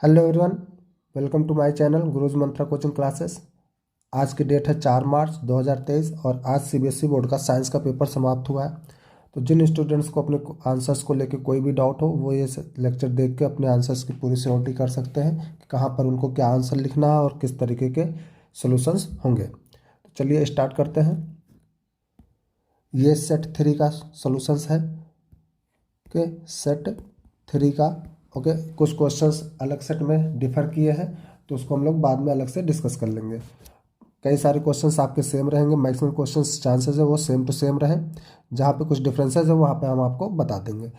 Hello everyone, welcome to my channel Gurus Mantra coaching classes. आज की date है 4 मार्च 2023 और आज सीबीएसई बोर्ड का साइंस का पेपर समाप्त हुआ है। तो जिन स्टूडेंट्स को अपने आंसर्स को लेकर कोई भी डाउट हो वो ये लेक्चर देख के अपने आंसर्स की पूरी श्योरिटी कर सकते हैं कि कहाँ पर उनको क्या आंसर लिखना है और किस तरीके के सोल्यूशंस होंगे। तो चलिए स्टार्ट करते हैं। ये सेट 3 का सोल्यूशंस है कि सेट 3 का ओके कुछ क्वेश्चंस अलग सेट में डिफर किए हैं तो उसको हम लोग बाद में अलग से डिस्कस कर लेंगे। कई सारे क्वेश्चंस आपके सेम रहेंगे, मैक्सिमम क्वेश्चंस चांसेस है वो सेम टू सेम रहे। जहाँ पे कुछ डिफरेंसेस है वहाँ पे हम आपको बता देंगे।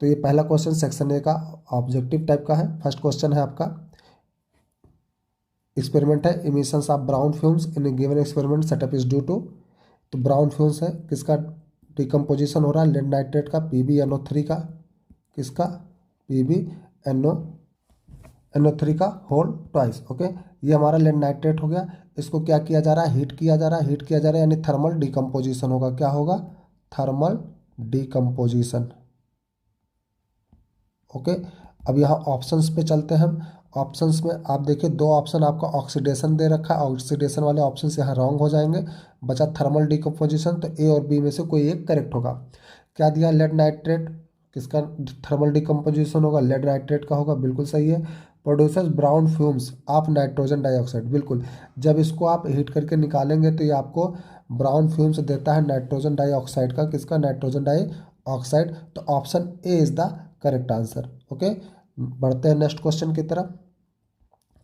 तो ये पहला क्वेश्चन सेक्शन ए का ऑब्जेक्टिव टाइप का है। फर्स्ट क्वेश्चन है आपका, एक्सपेरिमेंट है emissions of brown fumes in a given experiment setup is due to. तो ब्राउन फ्यूम्स है किसका डिकम्पोजिशन हो रहा है, लेड नाइट्रेट का PbNO3 का, किसका PbNO3 का होल ट्वाइस। ओके, ये हमारा लेड नाइट्रेट हो गया। इसको क्या किया जा रहा है, हीट किया जा रहा है, हीट किया जा रहा है यानी थर्मल डिकम्पोजिशन होगा। क्या होगा, थर्मल डिकम्पोजिशन। ओके, अब यहाँ ऑप्शंस पे चलते हैं हम। ऑप्शंस में आप देखिए दो ऑप्शन आपका ऑक्सीडेशन दे रखा है, ऑक्सीडेशन वाले ऑप्शन यहाँ रॉन्ग हो जाएंगे। बचा थर्मल डिकम्पोजिशन, तो ए और बी में से कोई एक करेक्ट होगा। क्या दिया, लेड नाइट्रेट, किसका थर्मल डिकम्पोजिशन होगा, लेड नाइट्रेट का होगा, बिल्कुल सही है। Producers brown fumes of nitrogen dioxide, बिल्कुल। जब इसको आप हीट करके निकालेंगे तो ये आपको ब्राउन फ्यूम्स देता है नाइट्रोजन डाइऑक्साइड का, किसका, नाइट्रोजन डाइऑक्साइड। तो option A is the correct answer. Okay, बढ़ते हैं नेक्स्ट क्वेश्चन की तरफ।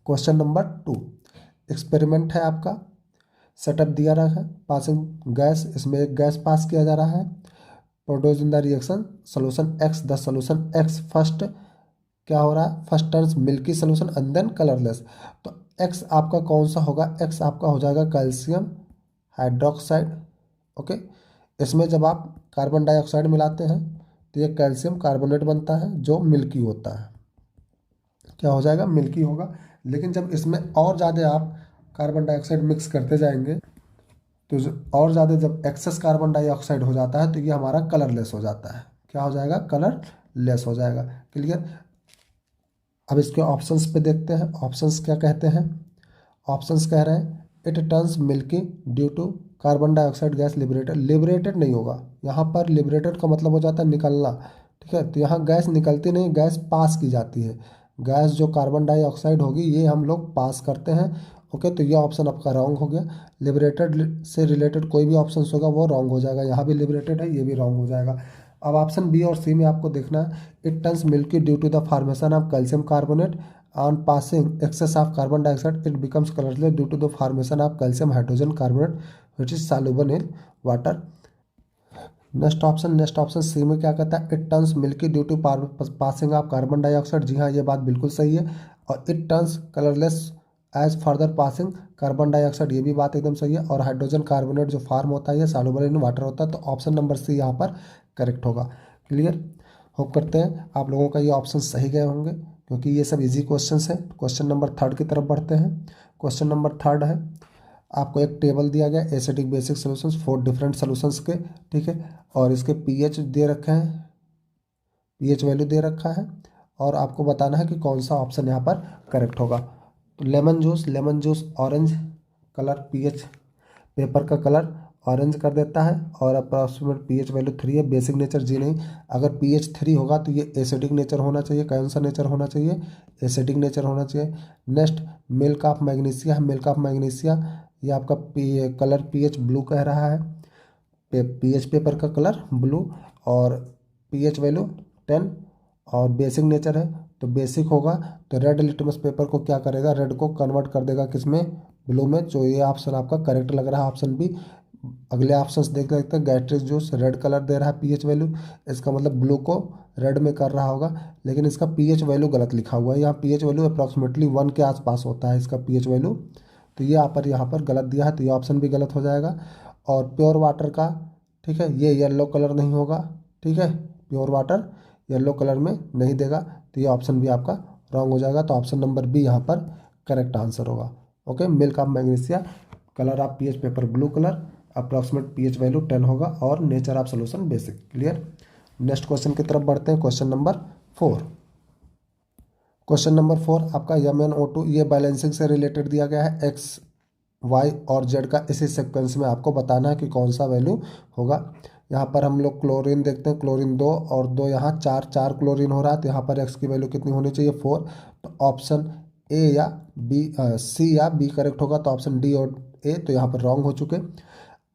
क्वेश्चन नंबर 2, एक्सपेरिमेंट है आपका, सेटअप दिया रहा है, पासिंग गैस, इसमें एक गैस पास किया जा रहा है। Produce in the reaction solution X, the solution X first क्या हो रहा है, first turns milky solution and then colourless. तो एक्स आपका कौन सा होगा, एक्स आपका हो जाएगा कैल्शियम हाइड्रोक्साइड। ओके, इसमें जब आप कार्बन डाइऑक्साइड मिलाते हैं तो ये कैल्शियम कार्बोनेट बनता है जो मिल्की होता है। क्या हो जाएगा, मिल्की होगा। लेकिन जब इसमें और ज़्यादा आप कार्बन डाइऑक्साइड मिक्स करते जाएंगे तो और ज़्यादा जब एक्सेस कार्बन डाइऑक्साइड हो जाता है तो ये हमारा कलरलेस हो जाता है। क्या हो जाएगा, कलरलेस हो जाएगा। क्लियर। अब इसके ऑप्शंस पे देखते हैं, ऑप्शंस क्या कहते हैं। ऑप्शंस कह रहे हैं it turns milky due to carbon dioxide gas liberated. Liberated नहीं होगा यहाँ पर, लिबरेटेड का मतलब हो जाता है निकलना। ठीक है, तो यहाँ गैस निकलती नहीं, गैस पास की जाती है। गैस जो कार्बन डाइऑक्साइड होगी ये हम लोग पास करते हैं। ओके, तो ये ऑप्शन आपका रॉन्ग हो गया। लिबरेटेड से रिलेटेड कोई भी ऑप्शन होगा वो रॉन्ग हो जाएगा। यहाँ भी लिबरेटेड है, ये भी रॉन्ग हो जाएगा। अब ऑप्शन बी और सी में आपको देखना है, it turns milky due to the formation of calcium carbonate on passing excess of carbon dioxide it becomes colorless due to the formation of calcium hydrogen carbonate which is soluble in water। Next option C में क्या कहता है, it turns milky due to passing of carbon dioxide. जी हाँ, ये बात बिल्कुल सही है। और it turns colourless as further passing carbon dioxide, ये भी बात एकदम सही है। और हाइड्रोजन कार्बोनेट जो फार्म होता है ये सॉल्युबल इन वाटर होता है। तो ऑप्शन नंबर सी यहाँ पर करेक्ट होगा। क्लियर। होप करते हैं आप लोगों का ये ऑप्शन सही गए होंगे क्योंकि ये सब इजी क्वेश्चंस हैं। क्वेश्चन नंबर 3 की तरफ बढ़ते हैं। क्वेश्चन नंबर 3 है, आपको एक टेबल दिया गया acidic basic solutions 4 different solutions के। ठीक है, और इसके पीएच दे रखे हैं, पीएच वैल्यू दे रखा है और आपको बताना है कि कौन सा ऑप्शन यहाँ पर करेक्ट होगा। तो lemon juice orange colour, pH paper का कलर ऑरेंज कर देता है और अप्रॉक्सीमेट पीएच वैल्यू 3 है। बेसिक नेचर जी नहीं, अगर पीएच 3 होगा तो ये एसिडिक नेचर होना चाहिए। कौन सा नेचर होना चाहिए, एसिडिक नेचर होना चाहिए। नेक्स्ट मिल्क ऑफ मैग्नीशिया है, मिल्क ऑफ मैग्नीशिया ये आपका कलर पीएच ब्लू कह रहा है। पीएच पेपर का कलर ब्लू और पीएच वैल्यू 10 और बेसिक नेचर है तो बेसिक होगा। तो रेड लिटमस पेपर को क्या करेगा, रेड को कन्वर्ट कर देगा किसमें, ब्लू में। जो ये ऑप्शन आपका करेक्ट लग रहा है, ऑप्शन बी। अगले ऑप्शंस देख लेते हैं। गैस्ट्रिक जूस रेड कलर दे रहा है पीएच वैल्यू, इसका मतलब ब्लू को रेड में कर रहा होगा, लेकिन इसका पीएच वैल्यू गलत लिखा हुआ है। यहाँ पीएच वैल्यू अप्रॉक्सीमेटली 1 के आसपास होता है इसका पीएच वैल्यू, तो ये यहाँ पर गलत दिया है तो ये ऑप्शन भी गलत हो जाएगा। और प्योर वाटर का, ठीक है, ये येलो कलर नहीं होगा। ठीक है, प्योर वाटर येलो कलर में नहीं देगा तो ये ऑप्शन भी आपका रॉन्ग हो जाएगा। तो ऑप्शन नंबर बी यहाँ पर करेक्ट आंसर होगा। Okay, milk of magnesia colour of pH paper blue colour, approximate pH value 10 होगा और nature of solution basic. Clear. Next question की तरफ बढ़ते हैं। Question number 4। क्वेश्चन नंबर 4 आपका MnO2 ये बैलेंसिंग से रिलेटेड दिया गया है। एक्स वाई और जेड का इसी सीक्वेंस में आपको बताना है कि कौन सा वैल्यू होगा। यहाँ पर हम लोग क्लोरीन देखते हैं, क्लोरीन 2 और 2 यहाँ 4, 4 क्लोरीन हो रहा है, तो यहाँ पर एक्स की वैल्यू कितनी होनी चाहिए 4। तो ऑप्शन ए या बी, सी या बी करेक्ट होगा, तो ऑप्शन डी और ए तो यहाँ पर रॉन्ग हो चुके।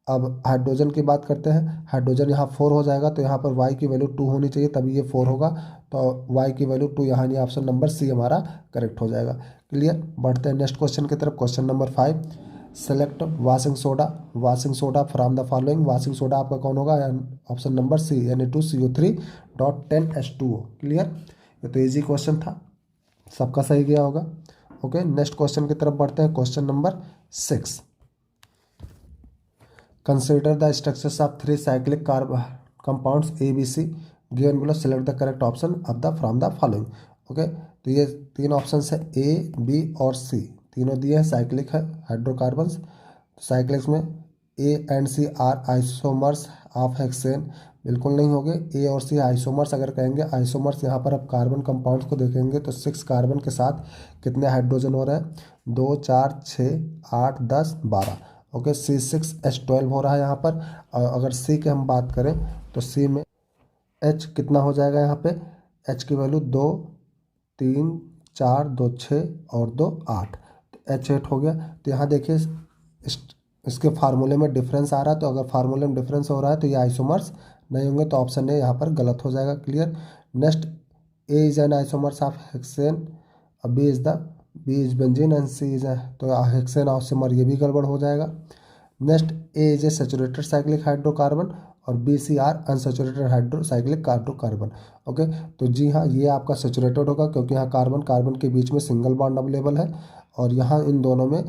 अब हाइड्रोजन की बात करते हैं, हाइड्रोजन यहाँ 4 हो जाएगा, तो यहाँ पर वाई की वैल्यू 2 होनी चाहिए तभी ये 4 होगा, तो वाई की वैल्यू 2 यहाँ नहीं, ऑप्शन नंबर सी हमारा करेक्ट हो जाएगा। क्लियर। बढ़ते हैं नेक्स्ट क्वेश्चन की तरफ। Question number 5, select washing soda, washing soda from the following. Washing soda आपका कौन होगा, ऑप्शन नंबर सी Na2CO3.10H2O। क्लियर। ये तो इजी क्वेश्चन था, सबका सही गया होगा। ओके, नेक्स्ट क्वेश्चन की तरफ बढ़ते हैं। Question number 6, consider the structures of 3 cyclic compounds ABC given below, select the correct option of the from the following. Okay, तो ये 3 ऑप्शन है A, B और C, तीनों दिए हैं, साइक्लिक है हाइड्रोकार्बन्स। साइक्लिक्स में A and C are isomers of hexane, बिल्कुल नहीं होंगे। A और C आइसोमर्स अगर कहेंगे, आइसोमर्स यहाँ पर आप कार्बन कंपाउंड्स को देखेंगे तो 6 कार्बन के साथ कितने हाइड्रोजन हो रहे हैं, 2, 4, 6, 8, 10, 12। ओके, C6H12 हो रहा है यहाँ पर। और अगर C के हम बात करें तो C में H कितना हो जाएगा, यहाँ पे H की वैल्यू 2, 3, 4, 2, 6 और 2, 8, तो H8 हो गया। तो यहाँ देखिए इसके फार्मूले में डिफरेंस आ रहा है, तो अगर फार्मूले में डिफरेंस हो रहा है तो ये आइसोमर्स नहीं होंगे, तो ऑप्शन ए यहाँ पर गलत हो जाएगा। Clear. Next, A is an isomers of hexane, B is the B is benzene and C is तो हेक्सेन आइसोमर, ये भी गड़बड़ हो जाएगा। Next, A is a saturated cyclic hydrocarbon और B C are unsaturated hydrocyclic hydrocarbon. Okay, तो जी हाँ, ये आपका सेचुरेटेड होगा क्योंकि यहाँ कार्बन कार्बन के बीच में सिंगल बॉन्ड अवेलेबल है, और यहाँ इन दोनों में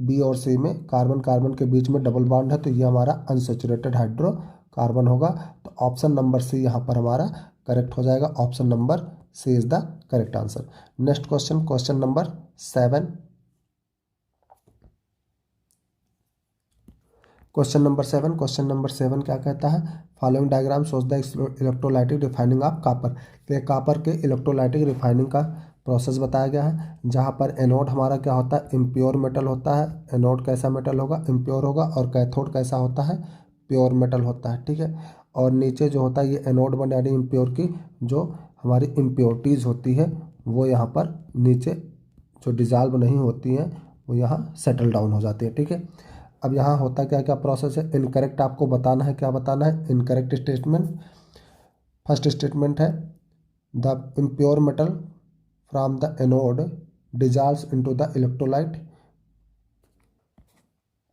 बी और सी में कार्बन कार्बन के बीच में डबल बॉन्ड है, तो ये हमारा अनसेचुरेटेड हाइड्रोकार्बन होगा। तो ऑप्शन नंबर सी यहाँ पर हमारा करेक्ट हो जाएगा, option number C is the correct answer. Next question, question number 7, question number 7 क्या कहता है, following diagram shows the electrolytic refining of copper. तो कापर के इलेक्ट्रोलाइटिक रिफाइनिंग का प्रोसेस बताया गया है, जहाँ पर एनोड हमारा क्या होता है, इम्प्योर मेटल होता है। एनोड कैसा मेटल होगा, इम्प्योर होगा, और कैथोड कैसा होता है, प्योर मेटल होता है। ठीक है। और नीचे जो होता है ये एनोड बन, यानी इम्प्योर की जो हमारी इम्प्योरिटीज़ होती है वो यहाँ पर नीचे जो डिजॉल्व नहीं होती हैं वो यहाँ सेटल डाउन हो जाती है। ठीक है। अब यहाँ होता क्या क्या प्रोसेस है, इनकरेक्ट आपको बताना है, क्या बताना है, इनकरेक्ट स्टेटमेंट। फर्स्ट स्टेटमेंट है the impure metal from the anode dissolves into the electrolyte.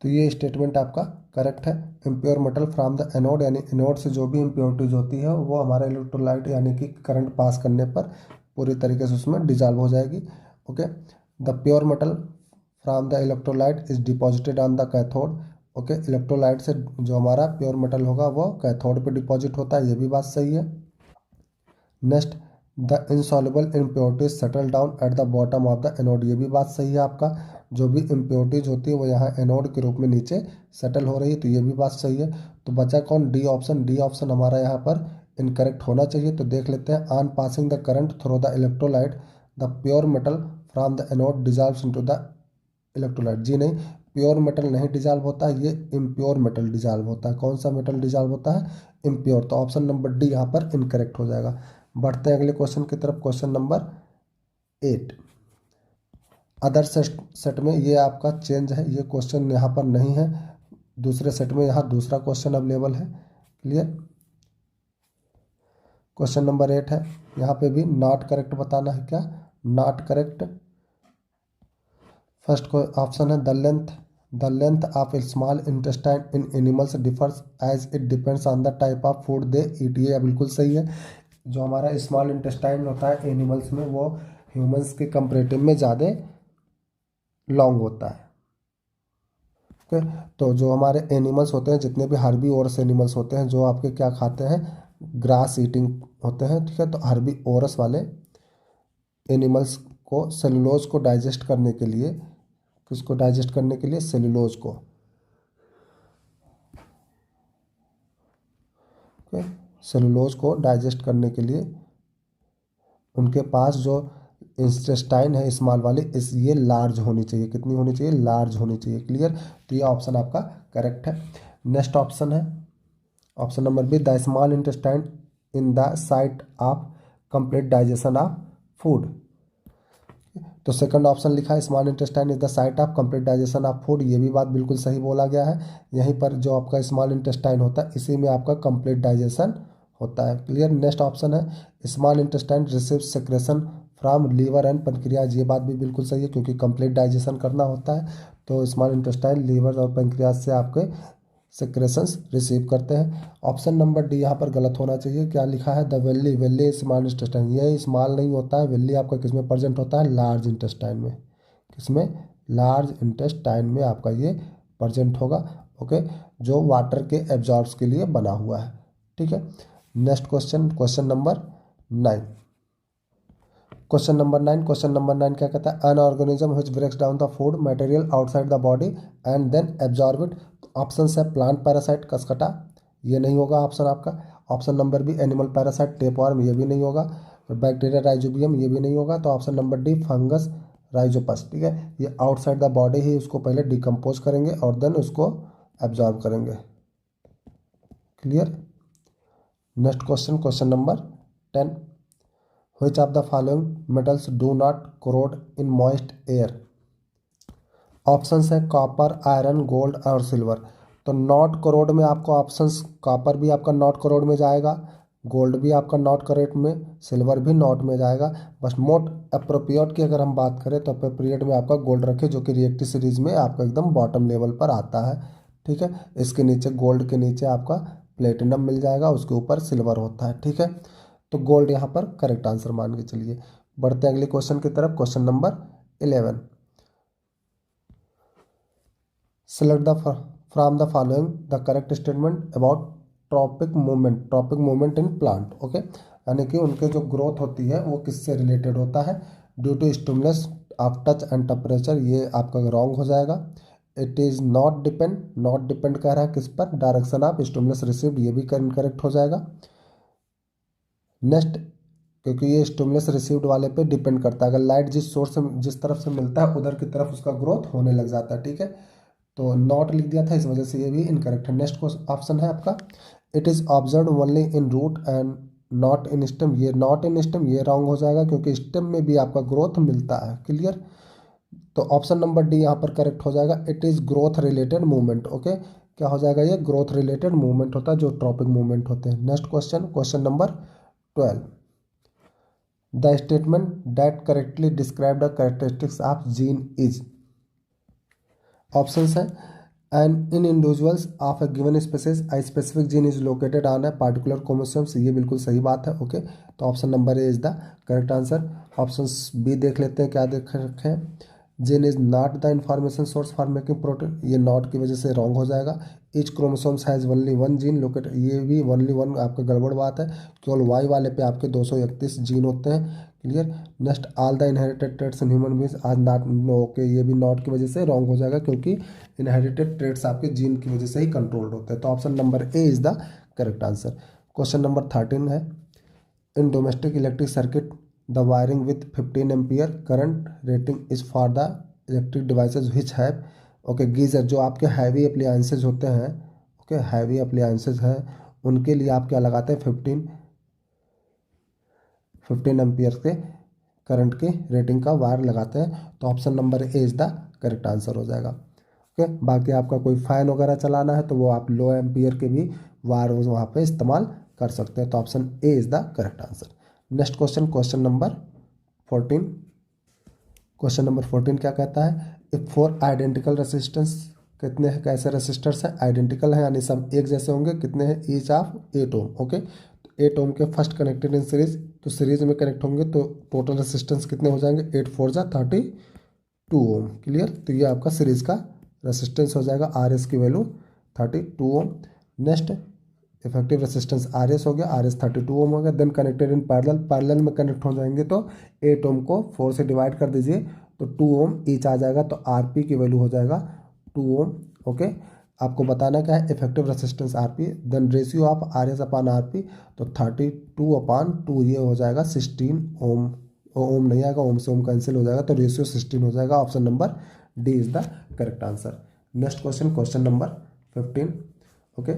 तो ये स्टेटमेंट आपका करेक्ट है। Impure metal from the anode, यानी एनोड से जो भी इम्प्योरिटीज होती है वो हमारा इलेक्ट्रोलाइट यानी कि करंट पास करने पर पूरी तरीके से उसमें डिजॉल्व हो जाएगी। Okay, the pure metal from the electrolyte is deposited on the cathode. Okay, electrolyte से जो हमारा प्योर मेटल होगा वो कैथोड पे डिपॉजिट होता है, ये भी बात सही है। Next, the insoluble impurities settle down at the bottom of the anode, ये भी बात सही है आपका। जो भी इम्प्योरिटीज होती है वो यहाँ एनोड के रूप में नीचे सेटल हो रही है, तो ये भी बात सही है। तो बचा कौन, डी ऑप्शन। डी ऑप्शन हमारा यहाँ पर इनकरेक्ट होना चाहिए। तो देख लेते हैं, on passing the current through the electrolyte the pure metal from the anode dissolves into the electrolyte. जी नहीं, प्योर मेटल नहीं डिजॉल्व होता है, ये इम्प्योर मेटल डिजॉल्व होता है। कौन सा मेटल डिजॉल्व होता है, इम्प्योर। तो ऑप्शन नंबर डी यहाँ पर इनकरेक्ट हो जाएगा। बढ़ते हैं अगले क्वेश्चन की तरफ। क्वेश्चन नंबर 8, अदर सेट में ये आपका चेंज है, ये क्वेश्चन यहाँ पर नहीं है, दूसरे सेट में यहाँ दूसरा क्वेश्चन अवेलेबल है। क्लियर। क्वेश्चन नंबर 8 है, यहाँ पे भी नॉट करेक्ट बताना है, क्या नॉट करेक्ट। फर्स्ट ऑप्शन है the length of small intestine in animals differs as it depends on the type of food they eat, ये बिल्कुल सही है। जो हमारा स्मॉल इंटेस्टाइन होता है एनिमल्स में वो ह्यूमंस के कंपेरेटिव में ज़्यादा लॉन्ग होता है। ओके, तो जो हमारे एनिमल्स होते हैं, जितने भी हार्बीवोरस एनिमल्स होते हैं जो आपके क्या खाते हैं, ग्रास ईटिंग होते हैं। ठीक है, तो हार्बीवोरस वाले एनिमल्स को सेलुलोज को डाइजेस्ट करने के लिए, किसको डाइजेस्ट करने के लिए, सेलुलोज को। ओके, सेलुलोज को डाइजेस्ट करने के लिए उनके पास जो इंटेस्टाइन है स्मॉल वाली, इस ये लार्ज होनी चाहिए, कितनी होनी चाहिए, लार्ज होनी चाहिए। क्लियर, तो ये ऑप्शन आपका करेक्ट है। नेक्स्ट ऑप्शन है option number B, the small intestine in the site of complete digestion of food. तो सेकंड ऑप्शन लिखा है small intestine is the site of complete digestion of food, ये भी बात बिल्कुल सही बोला गया है। यहीं पर जो आपका स्मॉल इंटेस्टाइन होता है इसी में आपका कंप्लीट डाइजेशन होता है। क्लियर। नेक्स्ट ऑप्शन है small intestine receive secretion from liver and pancreas, ये बात भी बिल्कुल सही है क्योंकि कंप्लीट डाइजेशन करना होता है तो स्मॉल इंटेस्टाइन लीवर और पेनक्रियाज से आपके सेक्रेशंस रिसीव करते हैं। ऑप्शन नंबर डी यहाँ पर गलत होना चाहिए। क्या लिखा है, द वेल्ली, वेल्ली स्मॉल इंटेस्टाइन, ये स्मॉल नहीं होता है, वेल्ली आपका किसमें प्रेजेंट होता है, लार्ज इंटेस्टाइन में। किसमें, लार्ज इंटेस्टाइन में आपका ये प्रेजेंट होगा। ओके, जो वाटर के एब्जॉर्ब्स के लिए बना हुआ है। ठीक है। Next question, question number 9। Question number 9 क्या कहता है, an organism which breaks down the food material outside the body and then absorb it. Option है प्लांट पैरासाइट कसकटा, ये नहीं होगा ऑप्शन आपका। Option number B animal parasite tapeworm, ये भी नहीं होगा। बैक्टीरिया राइजोबियम, ये भी नहीं होगा। तो option number D fungus Rhizopus. ठीक है, ये आउटसाइड द बॉडी ही उसको पहले डिकम्पोज करेंगे और देन उसको एब्जॉर्ब करेंगे। Clear. Next question, question number 10, which of the following metals do not corrode in moist air। Options है कॉपर, आयरन, गोल्ड और सिल्वर। तो नॉट करोड में आपको ऑप्शंस, कॉपर भी आपका नॉट करोड में जाएगा, गोल्ड भी आपका नॉट करोड में, सिल्वर भी नॉट में जाएगा। बस मोस्ट अप्रोप्रिएट की अगर हम बात करें तो अप्रोप्रिएट में आपका गोल्ड रखे जो कि रिएक्टिव सीरीज में आपका एकदम बॉटम लेवल पर आता है। ठीक है, इसके नीचे गोल्ड के नीचे आपका प्लेटिनम मिल जाएगा, उसके ऊपर सिल्वर होता है। ठीक है, तो गोल्ड यहाँ पर करेक्ट आंसर मान के चलिए। बढ़ते हैं अगले क्वेश्चन की तरफ, question number 11। Select the from the following the correct statement about tropic movement in plant. Okay, यानी कि उनके जो ग्रोथ होती है वो किससे रिलेटेड होता है, due to stimulus of touch and temperature, ये आपका रॉन्ग हो जाएगा। It is not depend, not depend कह रहा है किस पर, डायरेक्शन ऑफ स्टिमुलस रिसीव्ड, ये भी करेक्ट हो जाएगा। नेक्स्ट, क्योंकि ये स्टिमुलस रिसीव्ड वाले पे डिपेंड करता है, अगर लाइट जिस सोर्स से जिस तरफ से मिलता है उधर की तरफ उसका ग्रोथ होने लग जाता है। ठीक है, तो नॉट लिख दिया था इस वजह से ये भी इनकरेक्ट है। नेक्स्ट ऑप्शन है आपका, it is observe only in root and not in stem, ये नॉट इन स्टेम ये रॉन्ग हो जाएगा क्योंकि स्टेम में भी आपका ग्रोथ मिलता है। क्लियर, तो ऑप्शन नंबर डी यहाँ पर करेक्ट हो जाएगा, it is growth related movement. Okay, क्या हो जाएगा, ये ग्रोथ रिलेटेड मूवमेंट होता है जो ट्रॉपिक मूवमेंट होते हैं। Next question, question number 12, the statement that correctly describe the characteristics of gene is. Options है and in individuals of a given species a specific gene is located on a particular chromosome, ये बिल्कुल सही बात है। Okay, तो option number A is the correct answer. Options B देख लेते हैं क्या देख रखे हैं, gene is not the information source for making protein, ये नॉट की वजह से रॉन्ग हो जाएगा। Each chromosomes has only one gene locate, ये भी ओनली वन आपका गड़बड़ बात है, केवल वाई वाले पे आपके 231 जीन होते हैं। Clear. Next, all the inherited traits in human beings are not, okay ये भी नॉट की वजह से रॉन्ग हो जाएगा क्योंकि इनहेरिटेड ट्रेट्स आपके जीन की वजह से ही कंट्रोल्ड होते हैं। तो option number A is the correct answer. Question number 13 है, in domestic electric circuit the wiring with 15 ampere current rating is for the electric devices which have. Okay, geyser जो आपके हैवी अप्लायंसेज होते हैं, okay heavy appliances हैं उनके लिए आप क्या लगाते हैं, 15 एम्पियर के करंट के रेटिंग का वायर लगाते हैं। तो option number A is the correct answer हो जाएगा। ओके, बाकी आपका कोई फैन वगैरह चलाना है तो वो आप लो एम्पियर के भी वायर वहाँ पे इस्तेमाल कर सकते हैं। तो option A is the correct answer. Next question, question number 14। Question number 14 क्या कहता है, इफ फोर आइडेंटिकल रेसिस्टेंस, कितने हैं कैसे रेसिस्टर्स हैं, आइडेंटिकल हैं यानी सब एक जैसे होंगे, कितने हैं, ईच ऑफ 8 ओम। ओके, तो 8 ओम के फर्स्ट कनेक्टेड इन सीरीज, तो सीरीज में कनेक्ट होंगे तो टोटल रेसिस्टेंस कितने हो जाएंगे, 8 4 जा 32 ओम। क्लियर, तो ये आपका सीरीज का रेसिस्टेंस हो जाएगा, आर एस की value 32 ohm. Next, effective resistance R S हो गया, आर एस 32 ओम हो गया। Then connected in parallel, parallel में कनेक्ट हो जाएंगे तो 8 ओम को 4 से डिवाइड कर दीजिए तो 2 ओम ईच आ जाएगा, तो आर पी की वैल्यू हो जाएगा 2 ओम। ओके, आपको बताना क्या है, effective resistance R P, then ratio of R S upon R P, तो 32/2 ये हो जाएगा 16 ओम ओम नहीं आएगा, ओम से ओम कैंसिल हो जाएगा, तो रेशियो 16 हो जाएगा। Option number D is the correct answer. Next question, question number 15। Okay,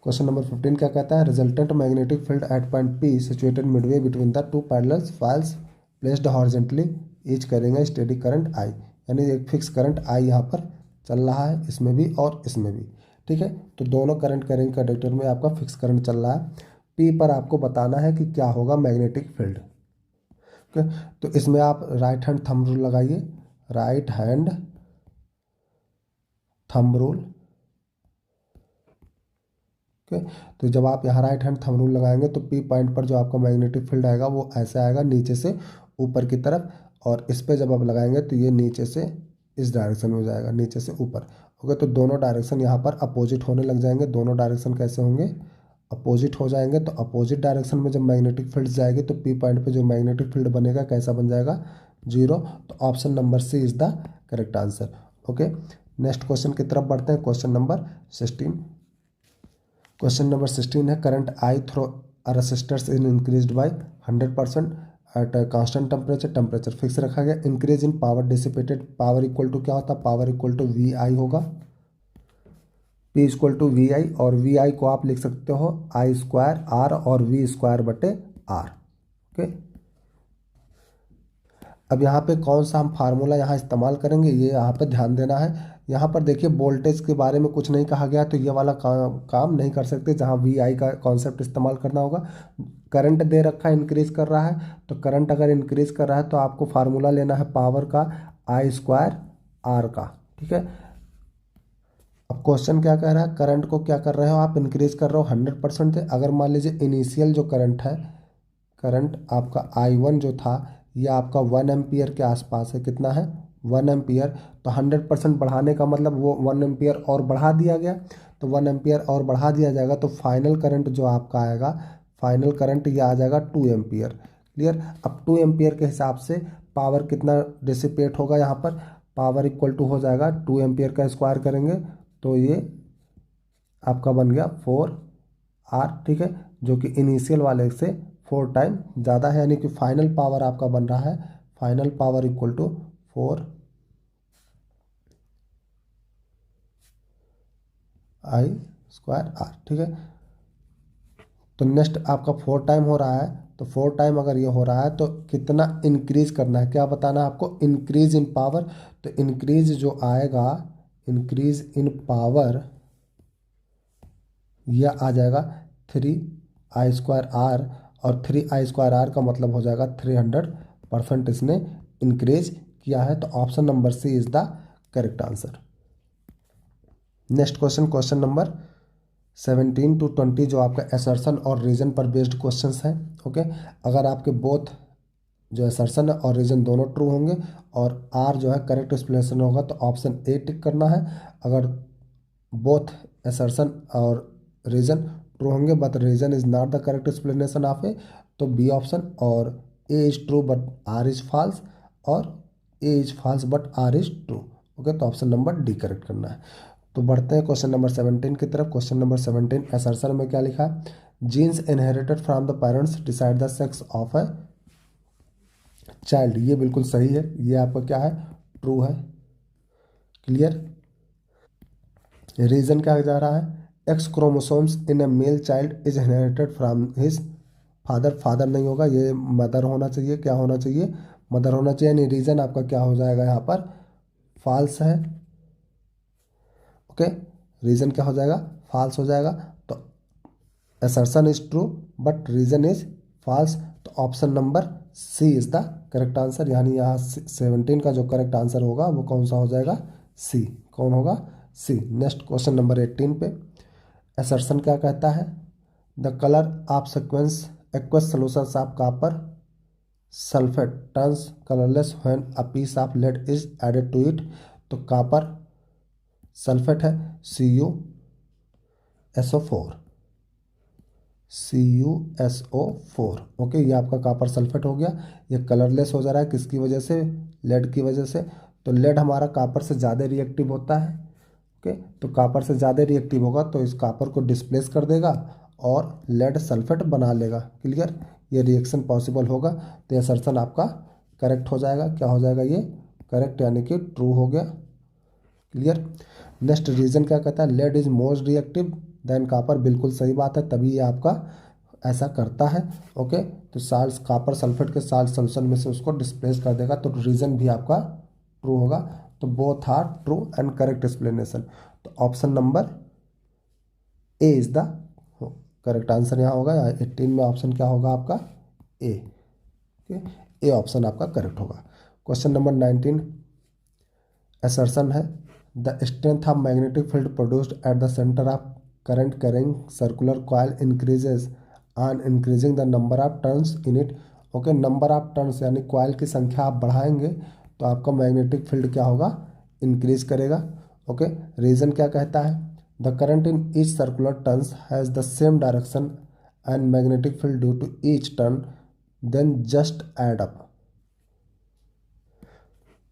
question number 15 क्या कहता है, resultant magnetic field at point P situated Midway between the two parallel files placed horizontally each करेंगे steady current I, यानी एक fix current I यहाँ पर चल रहा है, इसमें भी और इसमें भी। ठीक है, तो दोनों करंट करेंगे कंडक्टर में आपका फिक्स करंट चल रहा है। पी पर आपको बताना है कि क्या होगा मैग्नेटिक फील्ड। ओके, तो इसमें आप राइट हैंड थंब रूल लगाइए, right hand thumb rule. Okay, तो जब आप यहाँ राइट हैंड थंब रूल लगाएंगे तो पी पॉइंट पर जो आपका मैग्नेटिक फील्ड आएगा वो ऐसे आएगा नीचे से ऊपर की तरफ, और इस पे जब आप लगाएंगे तो ये नीचे से इस डायरेक्शन में हो जाएगा, नीचे से ऊपर। ओके, तो दोनों डायरेक्शन यहाँ पर अपोजिट होने लग जाएंगे। दोनों डायरेक्शन कैसे होंगे, अपोजिट हो जाएंगे। तो अपोजिट डायरेक्शन में जब मैग्नेटिक फील्ड जाएगी तो पी पॉइंट पे जो मैग्नेटिक फील्ड बनेगा कैसा बन जाएगा, जीरो। तो option number C is the correct answer. Okay, next question की तरफ बढ़ते हैं, क्वेश्चन नंबर 16। क्वेश्चन नंबर 16 है, current I through a resistors in increased by 100% at constant temperature, temperature fix रखा गया। Increase in power dissipated, power equal to क्या होता है, power equal to V I होगा, P equal to V I, और V I को आप लिख सकते हो आई स्क्वायर आर और वी स्क्वायर बटे आर। ओके, अब यहाँ पे कौन सा हम फार्मूला यहाँ इस्तेमाल करेंगे ये यहाँ पे ध्यान देना है। यहाँ पर देखिए वोल्टेज के बारे में कुछ नहीं कहा गया, तो ये वाला काम नहीं कर सकते, जहाँ वी आई का कॉन्सेप्ट इस्तेमाल करना होगा। करंट दे रखा है, इंक्रीज कर रहा है, तो करंट अगर इंक्रीज कर रहा है तो आपको फार्मूला लेना है पावर का आई स्क्वायर आर का। ठीक है, अब क्वेश्चन क्या कह रहा है, करंट को क्या कर रहे हो आप, इंक्रीज कर रहे हो 100% से। अगर मान लीजिए इनिशियल जो करंट है, करंट आपका I1 जो था ये आपका 1 एम्पियर के आसपास है, कितना है 1 एम्पियर। तो 100% बढ़ाने का मतलब वो 1 एम्पियर और बढ़ा दिया गया, तो 1 एम्पियर और बढ़ा दिया जाएगा, तो फाइनल करंट जो आपका आएगा, फाइनल करंट ये आ जाएगा 2 एम्पियर। क्लियर, अब 2 एम्पियर के हिसाब से पावर कितना डिसिपेट होगा, यहाँ पर पावर इक्वल टू हो जाएगा 2 एम्पियर का स्क्वायर करेंगे तो ये आपका बन गया 4 आर। ठीक है, जो कि इनिशियल वाले से 4 टाइम ज़्यादा है, यानी कि फाइनल पावर आपका बन रहा है, final power equal to 4 I square R. ठीक है, तो नेक्स्ट आपका 4 टाइम हो रहा है, तो 4 टाइम अगर ये हो रहा है तो कितना इंक्रीज करना है, क्या बताना है आपको, इंक्रीज इन पावर। तो इंक्रीज जो आएगा, इंक्रीज इन पावर यह आ जाएगा 3 I स्क्वायर आर, और 3 I स्क्वायर आर का मतलब हो जाएगा 300% इसने इंक्रीज किया है। तो option number C is the correct answer. Next question, question number 17 to 20 जो आपका असर्शन और रीजन पर बेस्ड क्वेश्चंस हैं। ओके, अगर आपके बोथ जो असर्शन है और रीजन दोनों ट्रू होंगे और आर जो है करेक्ट एक्सप्लेनेशन होगा तो ऑप्शन ए टिक करना है। अगर बोथ असर्शन और रीजन ट्रू होंगे but reason is not the correct explanation of A, तो बी ऑप्शन, और A is true but R is false, और A is false but R is true. Okay, तो option number D correct करना है। तो बढ़ते हैं क्वेश्चन नंबर 17 की तरफ। क्वेश्चन नंबर 17 असर्शन में क्या लिखा है, genes inherited from the parents decide the sex of a child, ये बिल्कुल सही है, ये आपका क्या है, ट्रू है। क्लियर, रीजन क्या जा रहा है, x chromosomes in A male child is inherited from his father, father नहीं होगा, ये मदर होना चाहिए, क्या होना चाहिए, मदर होना चाहिए, यानी रीजन आपका क्या हो जाएगा यहाँ पर, फॉल्स है। ओके, रीजन क्या हो जाएगा, फॉल्स हो जाएगा। तो assertion is true but reason is false, तो option number C is the correct answer, यानी यहाँ 17 का जो करेक्ट आंसर होगा वो कौन सा हो जाएगा, सी, कौन होगा, सी। नेक्स्ट क्वेश्चन नंबर 18 पे असर्शन क्या कहता है, the colour of sequence aqueous solution of copper sulphate turns colourless when a piece of lead is added to it. तो कॉपर सल्फेट है CuSO4, CuSO4। ओके, ये आपका कॉपर सल्फेट हो गया, ये कलरलेस हो जा रहा है किसकी वजह से, लेड की वजह से। तो लेड हमारा कॉपर से ज़्यादा रिएक्टिव होता है। ओके, तो कॉपर से ज़्यादा रिएक्टिव होगा तो इस कॉपर को डिस्प्लेस कर देगा और लेड सल्फेट बना लेगा। क्लियर, ये रिएक्शन पॉसिबल होगा, तो ये असर्शन आपका करेक्ट हो जाएगा। क्या हो जाएगा ये? करेक्ट, यानी कि ट्रू हो गया। क्लियर। नेक्स्ट रीजन क्या कहता है? Lead is most reactive than copper, बिल्कुल सही बात है, तभी ये आपका ऐसा करता है। ओके, तो साल्ट कापर सल्फेट के साल्ट सोल्यूशन में से उसको डिस्प्लेस कर देगा, तो रीजन भी आपका ट्रू होगा। तो both are true and correct explanation. तो option number A is the correct answer यहाँ होगा। 18 में ऑप्शन क्या होगा आपका? ए। ए ऑप्शन आपका करेक्ट होगा। क्वेश्चन नंबर 19 असर्शन है the strength of magnetic field produced at the centre of current carrying circular coil increases on increasing the number of turns in it. Okay, number of turns यानी coil की संख्या आप बढ़ाएंगे तो आपका magnetic field क्या होगा? इंक्रीज करेगा। ओके, रीजन क्या कहता है? The current in each circular turns has the same direction and magnetic field due to each turn then just add up.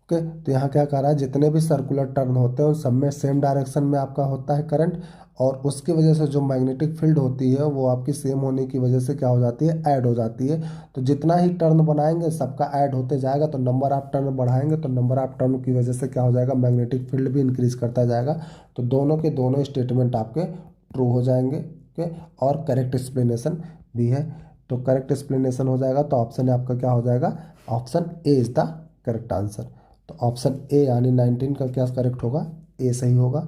Okay, तो यहाँ क्या कह रहा है? जितने भी सर्कुलर टर्न होते हैं उन सब में सेम डायरेक्शन में आपका होता है करंट, और उसकी वजह से जो मैग्नेटिक फील्ड होती है वो आपकी सेम होने की वजह से क्या हो जाती है? ऐड हो जाती है। तो जितना ही टर्न बनाएंगे सबका ऐड होते जाएगा, तो नंबर ऑफ टर्न बढ़ाएंगे तो नंबर ऑफ टर्न की वजह से क्या हो जाएगा? मैग्नेटिक फील्ड भी इंक्रीज करता जाएगा। तो दोनों के दोनों स्टेटमेंट आपके ट्रू हो जाएंगे। ओके, और करेक्ट एक्सप्लेनेशन भी है। तो करेक्ट एक्सप्लेनेशन हो जाएगा, तो ऑप्शन आपका क्या हो जाएगा? Option A is the correct answer. तो ऑप्शन ए यानी 19 का क्या करेक्ट होगा? ए सही होगा।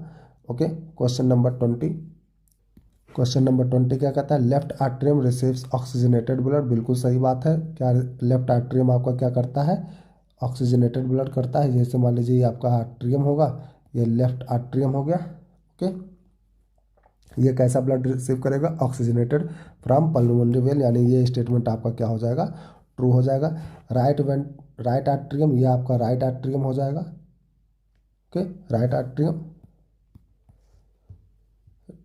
Okay, question number 20। Question number 20 क्या कहता है? Left atrium receives oxygenated blood, बिल्कुल सही बात है। क्या लेफ्ट आर्ट्रियम आपका क्या करता है? ऑक्सीजनेटेड ब्लड करता है। जैसे मान लीजिए ये आपका आर्ट्रियम होगा, ये लेफ्ट आर्ट्रियम हो गया। ओके, ये कैसा ब्लड रिसीव करेगा? ऑक्सीजनेटेड फ्रॉम पल्मोनरी वेल, यानी ये स्टेटमेंट आपका क्या हो जाएगा? ट्रू हो जाएगा। राइट आर्ट्रियम, ये आपका राइट आर्ट्रियम हो जाएगा। Okay, right atrium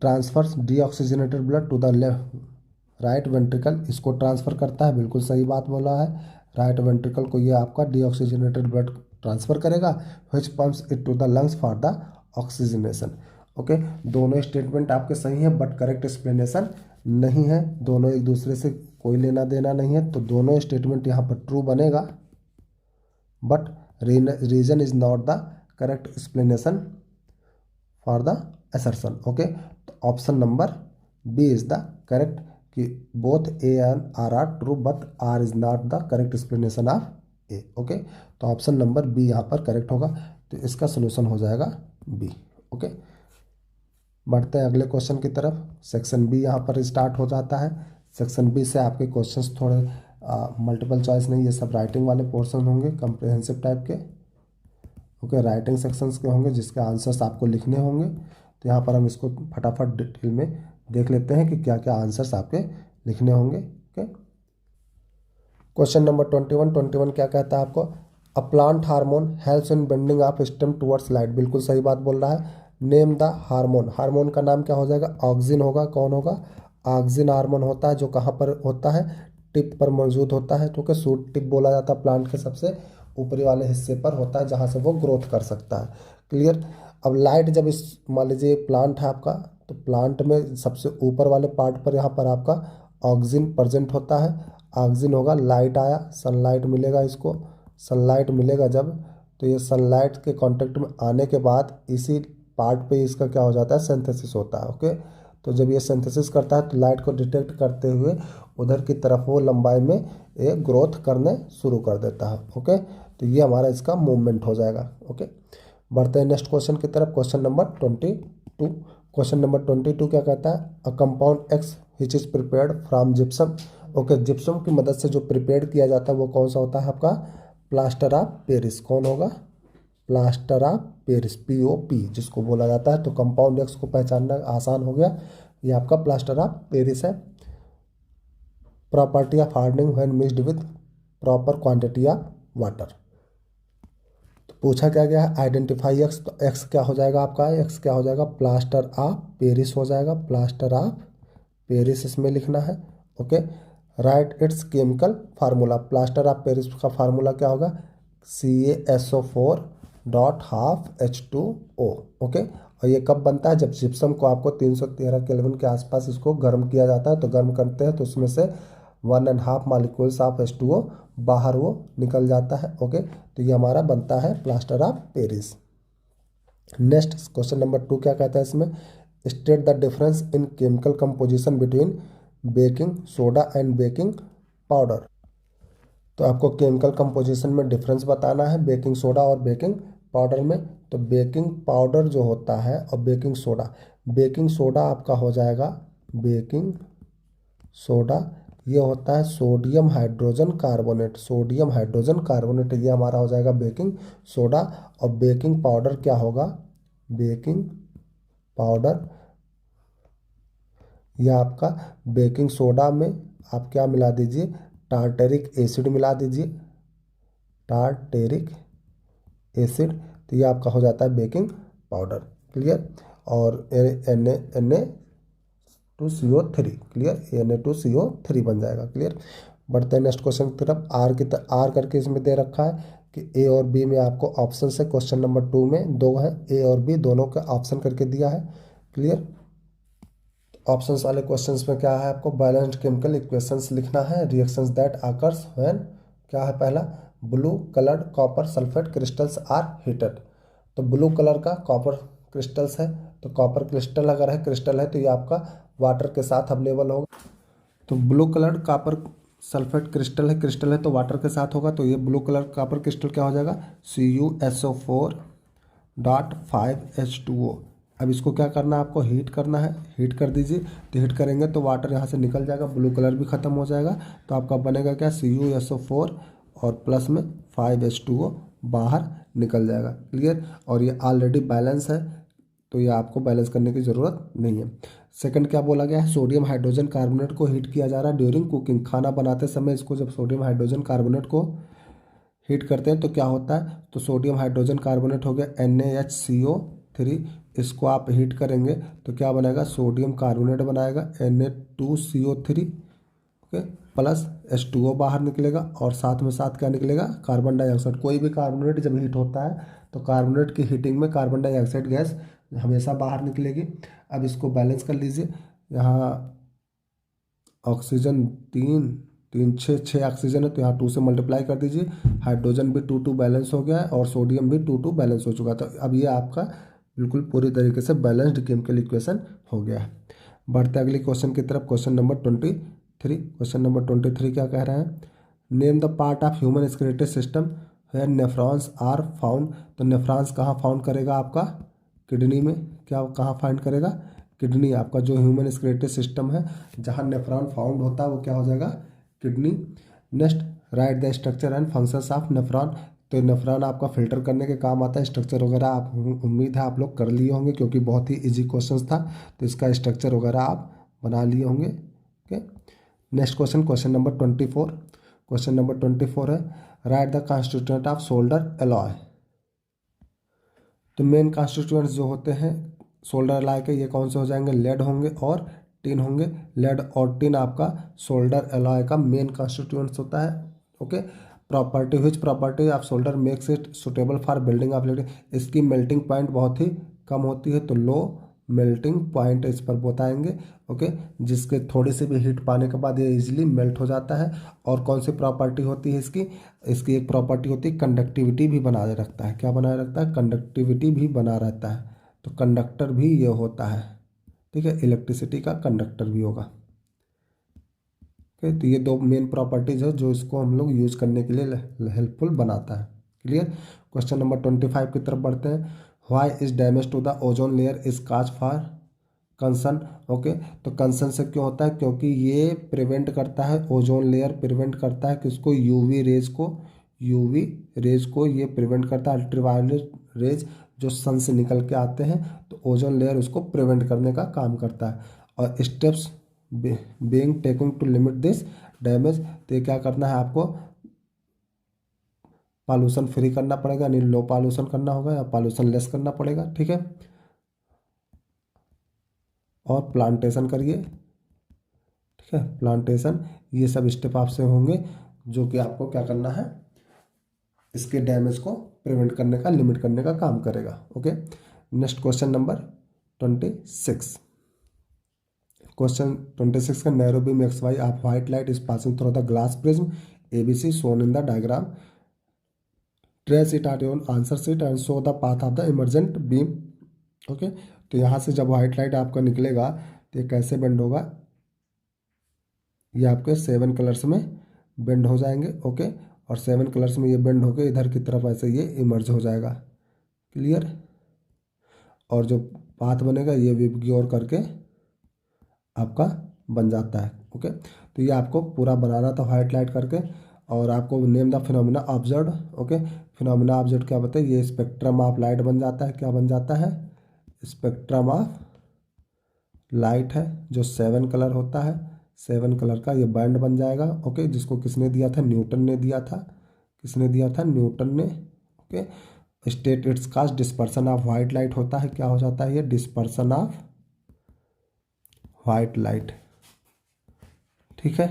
transfers deoxygenated blood to the left right ventricle, इसको ट्रांसफर करता है, बिल्कुल सही बात बोला है। राइट वेंट्रिकल को ये आपका डीऑक्सीजनेटेड ब्लड ट्रांसफर करेगा, which pumps it to the lungs for the oxygenation. Okay, दोनों स्टेटमेंट आपके सही हैं, बट करेक्ट एक्सप्लेनेशन नहीं है। दोनों एक दूसरे से कोई लेना देना नहीं है, तो दोनों स्टेटमेंट यहाँ पर ट्रू बनेगा, but reason is not the correct explanation for the assertion। Okay, तो option number B is the correct, कि both A and R are true but R is not the correct explanation of A. Okay, तो option number B यहाँ पर correct होगा, तो इसका solution हो जाएगा बी। ओके, बढ़ते हैं अगले क्वेश्चन की तरफ। सेक्शन बी यहाँ पर स्टार्ट हो जाता है। सेक्शन बी से आपके क्वेश्चंस थोड़े मल्टीपल चॉइस नहीं, ये सब राइटिंग वाले पोर्शन होंगे, कंप्रिहेंसिव टाइप के। ओके, राइटिंग सेक्शंस के होंगे जिसके आंसर्स आपको लिखने होंगे। तो यहाँ पर हम इसको फटाफट डिटेल में देख लेते हैं कि क्या क्या आंसर्स आपके लिखने होंगे। ओके, क्वेश्चन नंबर 21 क्या कहता है आपको? A plant hormone helps in bending of stem towards light, बिल्कुल सही बात बोल रहा है। नेम द हार्मोन, हार्मोन का नाम क्या हो जाएगा? ऑक्सिन होगा। कौन होगा? ऑक्सिन हार्मोन होता है, जो कहाँ पर होता है? टिप पर मौजूद होता है। तो क्या सूट टिप बोला जाता है, प्लांट के सबसे ऊपरी वाले हिस्से पर होता है जहाँ से वो ग्रोथ कर सकता है। क्लियर। अब लाइट जब इस मान लीजिए प्लांट है आपका, तो प्लांट में सबसे ऊपर वाले पार्ट पर यहाँ पर आपका ऑक्सिन प्रेजेंट होता है। ऑक्सिन होगा, लाइट आया, सनलाइट मिलेगा इसको, सनलाइट मिलेगा जब, तो ये सनलाइट के कांटेक्ट में आने के बाद इसी पार्ट पे इसका क्या हो जाता है? सिंथेसिस होता है। ओके, तो जब ये सिंथेसिस करता है तो लाइट को डिटेक्ट करते हुए उधर की तरफ वो लंबाई में ये ग्रोथ करने शुरू कर देता है। ओके, तो ये हमारा इसका मूवमेंट हो जाएगा। ओके, बढ़ते हैं नेक्स्ट क्वेश्चन की तरफ। Question number 22। क्वेश्चन नंबर 22 क्या कहता है? A compound x which is prepared from gypsum. Okay, gypsum की मदद से जो प्रिपेयर किया जाता है वो कौन सा होता है आपका? Plaster of Paris. कौन होगा? प्लास्टर ऑफ पेरिस, POP जिसको बोला जाता है। तो कंपाउंड एक्स को पहचानना आसान हो गया, ये आपका प्लास्टर ऑफ पेरिस है। Property of hardening when mixed with proper quantity of water. तो पूछा क्या गया है? आइडेंटिफाई एक्स, तो एक्स क्या हो जाएगा आपका? एक्स क्या हो जाएगा? प्लास्टर ऑफ पेरिस हो जाएगा, प्लास्टर ऑफ पेरिस इसमें लिखना है। Okay, right it's chemical formula, plaster of Paris का फार्मूला क्या होगा? CaSO4 dot half H2O। Okay, और ये कब बनता है? जब जिप्सम को आपको 313 केल्विन के आसपास इसको गर्म किया जाता है, तो गर्म करते हैं तो उसमें से 1.5 मालिक्यूल्स ऑफ H2O बाहर वो निकल जाता है। ओके, तो ये हमारा बनता है plaster of Paris. Next question number 2 क्या कहता है इसमें, state the difference in chemical composition between baking soda and baking powder. तो आपको केमिकल कंपोजिशन में डिफरेंस बताना है बेकिंग सोडा और बेकिंग पाउडर में। तो बेकिंग पाउडर जो होता है और बेकिंग सोडा आपका हो जाएगा बेकिंग सोडा, ये होता है सोडियम हाइड्रोजन कार्बोनेट, ये हमारा हो जाएगा बेकिंग सोडा। और बेकिंग पाउडर क्या होगा, बेकिंग पाउडर यह आपका बेकिंग सोडा में आप क्या मिला दीजिए, टार्टेरिक एसिड मिला दीजिए, टार्टेरिक एसिड, तो ये आपका हो जाता है बेकिंग पाउडर। क्लियर। और Na2CO3, क्लियर, Na2CO3 बन जाएगा। क्लियर। बढ़ते हैं नेक्स्ट क्वेश्चन की तरफ। आर करके इसमें दे रखा है कि ए और बी में आपको ऑप्शन है। क्वेश्चन नंबर 2 में दो है, ए और बी दोनों का ऑप्शन करके दिया है। क्लियर। ऑप्शंस वाले क्वेश्चंस में क्या है, आपको बैलेंस्ड केमिकल इक्वेशंस लिखना है। रिएक्शंस दैट आकर्स व्हेन, क्या है पहला, blue coloured copper sulphate crystals are heated. तो ब्लू कलर का कॉपर क्रिस्टल्स है, तो कॉपर क्रिस्टल अगर है, क्रिस्टल है तो ये आपका वाटर के साथ अवेलेबल होगा। तो blue coloured copper sulphate crystal है तो वाटर के साथ होगा। तो ये ब्लू कलर कॉपर क्रिस्टल क्या हो जाएगा, CuSO4.5H2O। अब इसको क्या करना है, आपको हीट करना है, हीट कर दीजिए। तो हीट करेंगे तो वाटर यहाँ से निकल जाएगा, ब्लू कलर भी ख़त्म हो जाएगा। तो आपका बनेगा क्या, CuSO4 और प्लस में 5H2O बाहर निकल जाएगा। क्लियर। और ये ऑलरेडी बैलेंस है तो ये आपको बैलेंस करने की ज़रूरत नहीं है। सेकंड क्या बोला गया है, सोडियम हाइड्रोजन कार्बोनेट को हीट किया जा रहा है ड्यूरिंग कुकिंग। खाना बनाते समय इसको जब सोडियम हाइड्रोजन कार्बोनेट को हीट करते हैं तो क्या होता है, तो सोडियम हाइड्रोजन कार्बोनेट हो गया NaHCO3, इसको आप हीट करेंगे तो क्या बनेगा, सोडियम कार्बोनेट बनाएगा Na2CO3। ओके, प्लस H2O बाहर निकलेगा और साथ में साथ क्या निकलेगा, कार्बन डाइऑक्साइड। कोई भी कार्बोनेट जब हीट होता है तो कार्बोनेट की हीटिंग में कार्बन डाइऑक्साइड गैस हमेशा बाहर निकलेगी। अब इसको बैलेंस कर लीजिए, यहाँ ऑक्सीजन तीन तीन छः ऑक्सीजन है तो यहाँ 2 से मल्टीप्लाई कर दीजिए। हाइड्रोजन भी 2 2 बैलेंस हो गया है और सोडियम भी 2 2 बैलेंस हो चुका था। तो अब ये आपका बिल्कुल पूरी तरीके से बैलेंस्ड केमिकल इक्वेशन हो गया है। बढ़ते अगले क्वेश्चन की तरफ। क्वेश्चन नंबर 23 क्या कह रहे हैं, name the part of human skeletal system where nephrons are found. तो नेफ्रॉन्स कहाँ फाउंड करेगा, आपका किडनी में। क्या कहाँ फाइंड करेगा, किडनी। आपका जो ह्यूमन स्केलेटल सिस्टम है जहाँ नेफ्रॉन फाउंड होता है वो क्या हो जाएगा, kidney. Next, right the structure and functions of nephron. तो नेफ्रॉन आपका फिल्टर करने के काम आता है। स्ट्रक्चर वगैरह आप उम्मीद है आप लोग कर लिए होंगे क्योंकि बहुत ही इजी क्वेश्चन था, तो इसका स्ट्रक्चर वगैरह आप बना लिए होंगे। ओके। नेक्स्ट क्वेश्चन नंबर 24 है, write the constituent of solder alloy. तो मेन कॉन्स्टिट्यूएंट्स जो होते हैं सोल्डर एलॉय के, ये कौन से हो जाएंगे, लेड होंगे और टिन होंगे। लेड और टिन आपका सोल्डर एलॉय का मेन कॉन्स्टिट्यूएंट्स होता है। Okay. Property of solder makes it suitable for building of liquid. इसकी मेल्टिंग पॉइंट बहुत ही कम होती है तो लो मेल्टिंग पॉइंट इस पर बताएंगे। ओके, जिसके थोड़ी सी भी हीट पाने के बाद ये इजीली मेल्ट हो जाता है। और कौन सी प्रॉपर्टी होती है इसकी, इसकी एक प्रॉपर्टी होती है कंडक्टिविटी भी बनाए रखता है। क्या बनाए रखता है, कंडक्टिविटी भी बना रहता है। तो कंडक्टर भी ये होता है, ठीक है, इलेक्ट्रिसिटी का कंडक्टर भी होगा। ओके, तो ये दो मेन प्रॉपर्टीज है जो इसको हम लोग यूज करने के लिए हेल्पफुल बनाता है। क्लियर। क्वेश्चन नंबर 25 की तरफ बढ़ते हैं। Why is damage to the ozone layer is cause for concern. Okay, तो कंसर्न से क्यों होता है, क्योंकि ये प्रिवेंट करता है, ओजोन लेयर प्रिवेंट करता है किसको, यूवी रेज को ये प्रिवेंट करता है। अल्ट्रावायलेट रेज जो सन से निकल के आते हैं तो ओजोन लेयर उसको प्रिवेंट करने का काम करता है। और steps being taking to limit this damage, तो ये क्या करना है आपको, पॉल्यूशन फ्री करना पड़ेगा, यानी लो पॉल्यूशन करना होगा या पॉल्यूशन लेस करना पड़ेगा। ठीक है, और प्लांटेशन करिए। ठीक है, प्लांटेशन, ये सब स्टेप आपसे होंगे जो कि आपको क्या करना है, इसके डैमेज को प्रिवेंट करने का, लिमिट करने का काम करेगा। Okay. Next question number 26। Question 26 का narrow beam X Y of white light is passing through the glass prism ABC shown in the diagram. Trace it at your answer sheet and show the path of the emergent beam. Okay, तो यहाँ से जब white light आपका निकलेगा तो ये कैसे bend होगा, ये आपके 7 कलर्स में बेंड हो जाएंगे। ओके, और 7 कलर्स में ये बेंड होके इधर की तरफ ऐसे ये इमर्ज हो जाएगा। क्लियर। और जो पाथ बनेगा ये विप की ओर करके आपका बन जाता है। ओके, तो ये आपको पूरा बनाना था व्हाइट लाइट करके, और आपको name the phenomena observe. Okay, phenomena observe क्या बताए, ये स्पेक्ट्रम ऑफ लाइट बन जाता है। क्या बन जाता है, स्पेक्ट्रम ऑफ लाइट है, जो 7 कलर होता है, 7 कलर का ये बैंड बन जाएगा। ओके, जिसको किसने दिया था, न्यूटन ने दिया था। किसने दिया था, न्यूटन ने। Okay, state its cast dispersion of white light होता है, क्या हो जाता है ये, डिस्पर्सन ऑफ व्हाइट लाइट। ठीक है,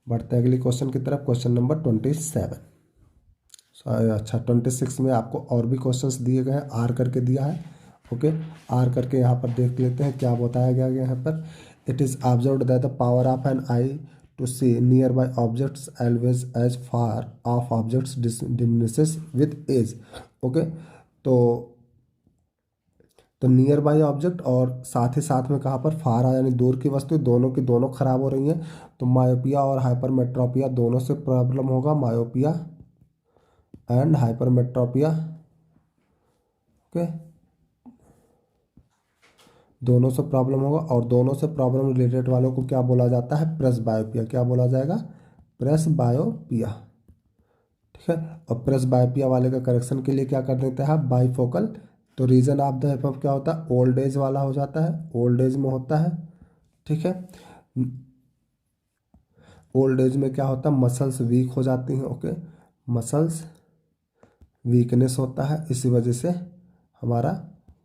बढ़ते हैं अगले क्वेश्चन की तरफ। Question number 27। अच्छा, 26 में आपको और भी क्वेश्चंस दिए गए हैं, आर करके दिया है। ओके, आर करके यहाँ पर देख लेते हैं क्या बताया गया यहाँ पर। It is observed that the power of an eye to see nearby objects always as far of objects diminishes with age. Okay, तो नियर बाई ऑब्जेक्ट और साथ ही साथ में कहाँ पर फार यानी दूर की वस्तु, दोनों की दोनों खराब हो रही हैं। तो मायोपिया और हाइपरमेट्रोपिया दोनों से प्रॉब्लम होगा, मायोपिया एंड हाइपरमेट्रोपिया। ओके, दोनों से प्रॉब्लम होगा, और दोनों से प्रॉब्लम रिलेटेड वालों को क्या बोला जाता है, प्रेस बायोपिया। क्या बोला जाएगा, प्रेस बायोपिया। ठीक है, और प्रेस बायोपिया वाले का करेक्शन के लिए क्या कर देते हैं, बाईफोकल। तो रीजन ऑफ द एफ क्या होता है, ओल्ड एज वाला हो जाता है, ओल्ड एज में होता है। ठीक है, ओल्ड एज में क्या होता है, मसल्स वीक हो जाती हैं। ओके, मसल्स वीकनेस होता है, इसी वजह से हमारा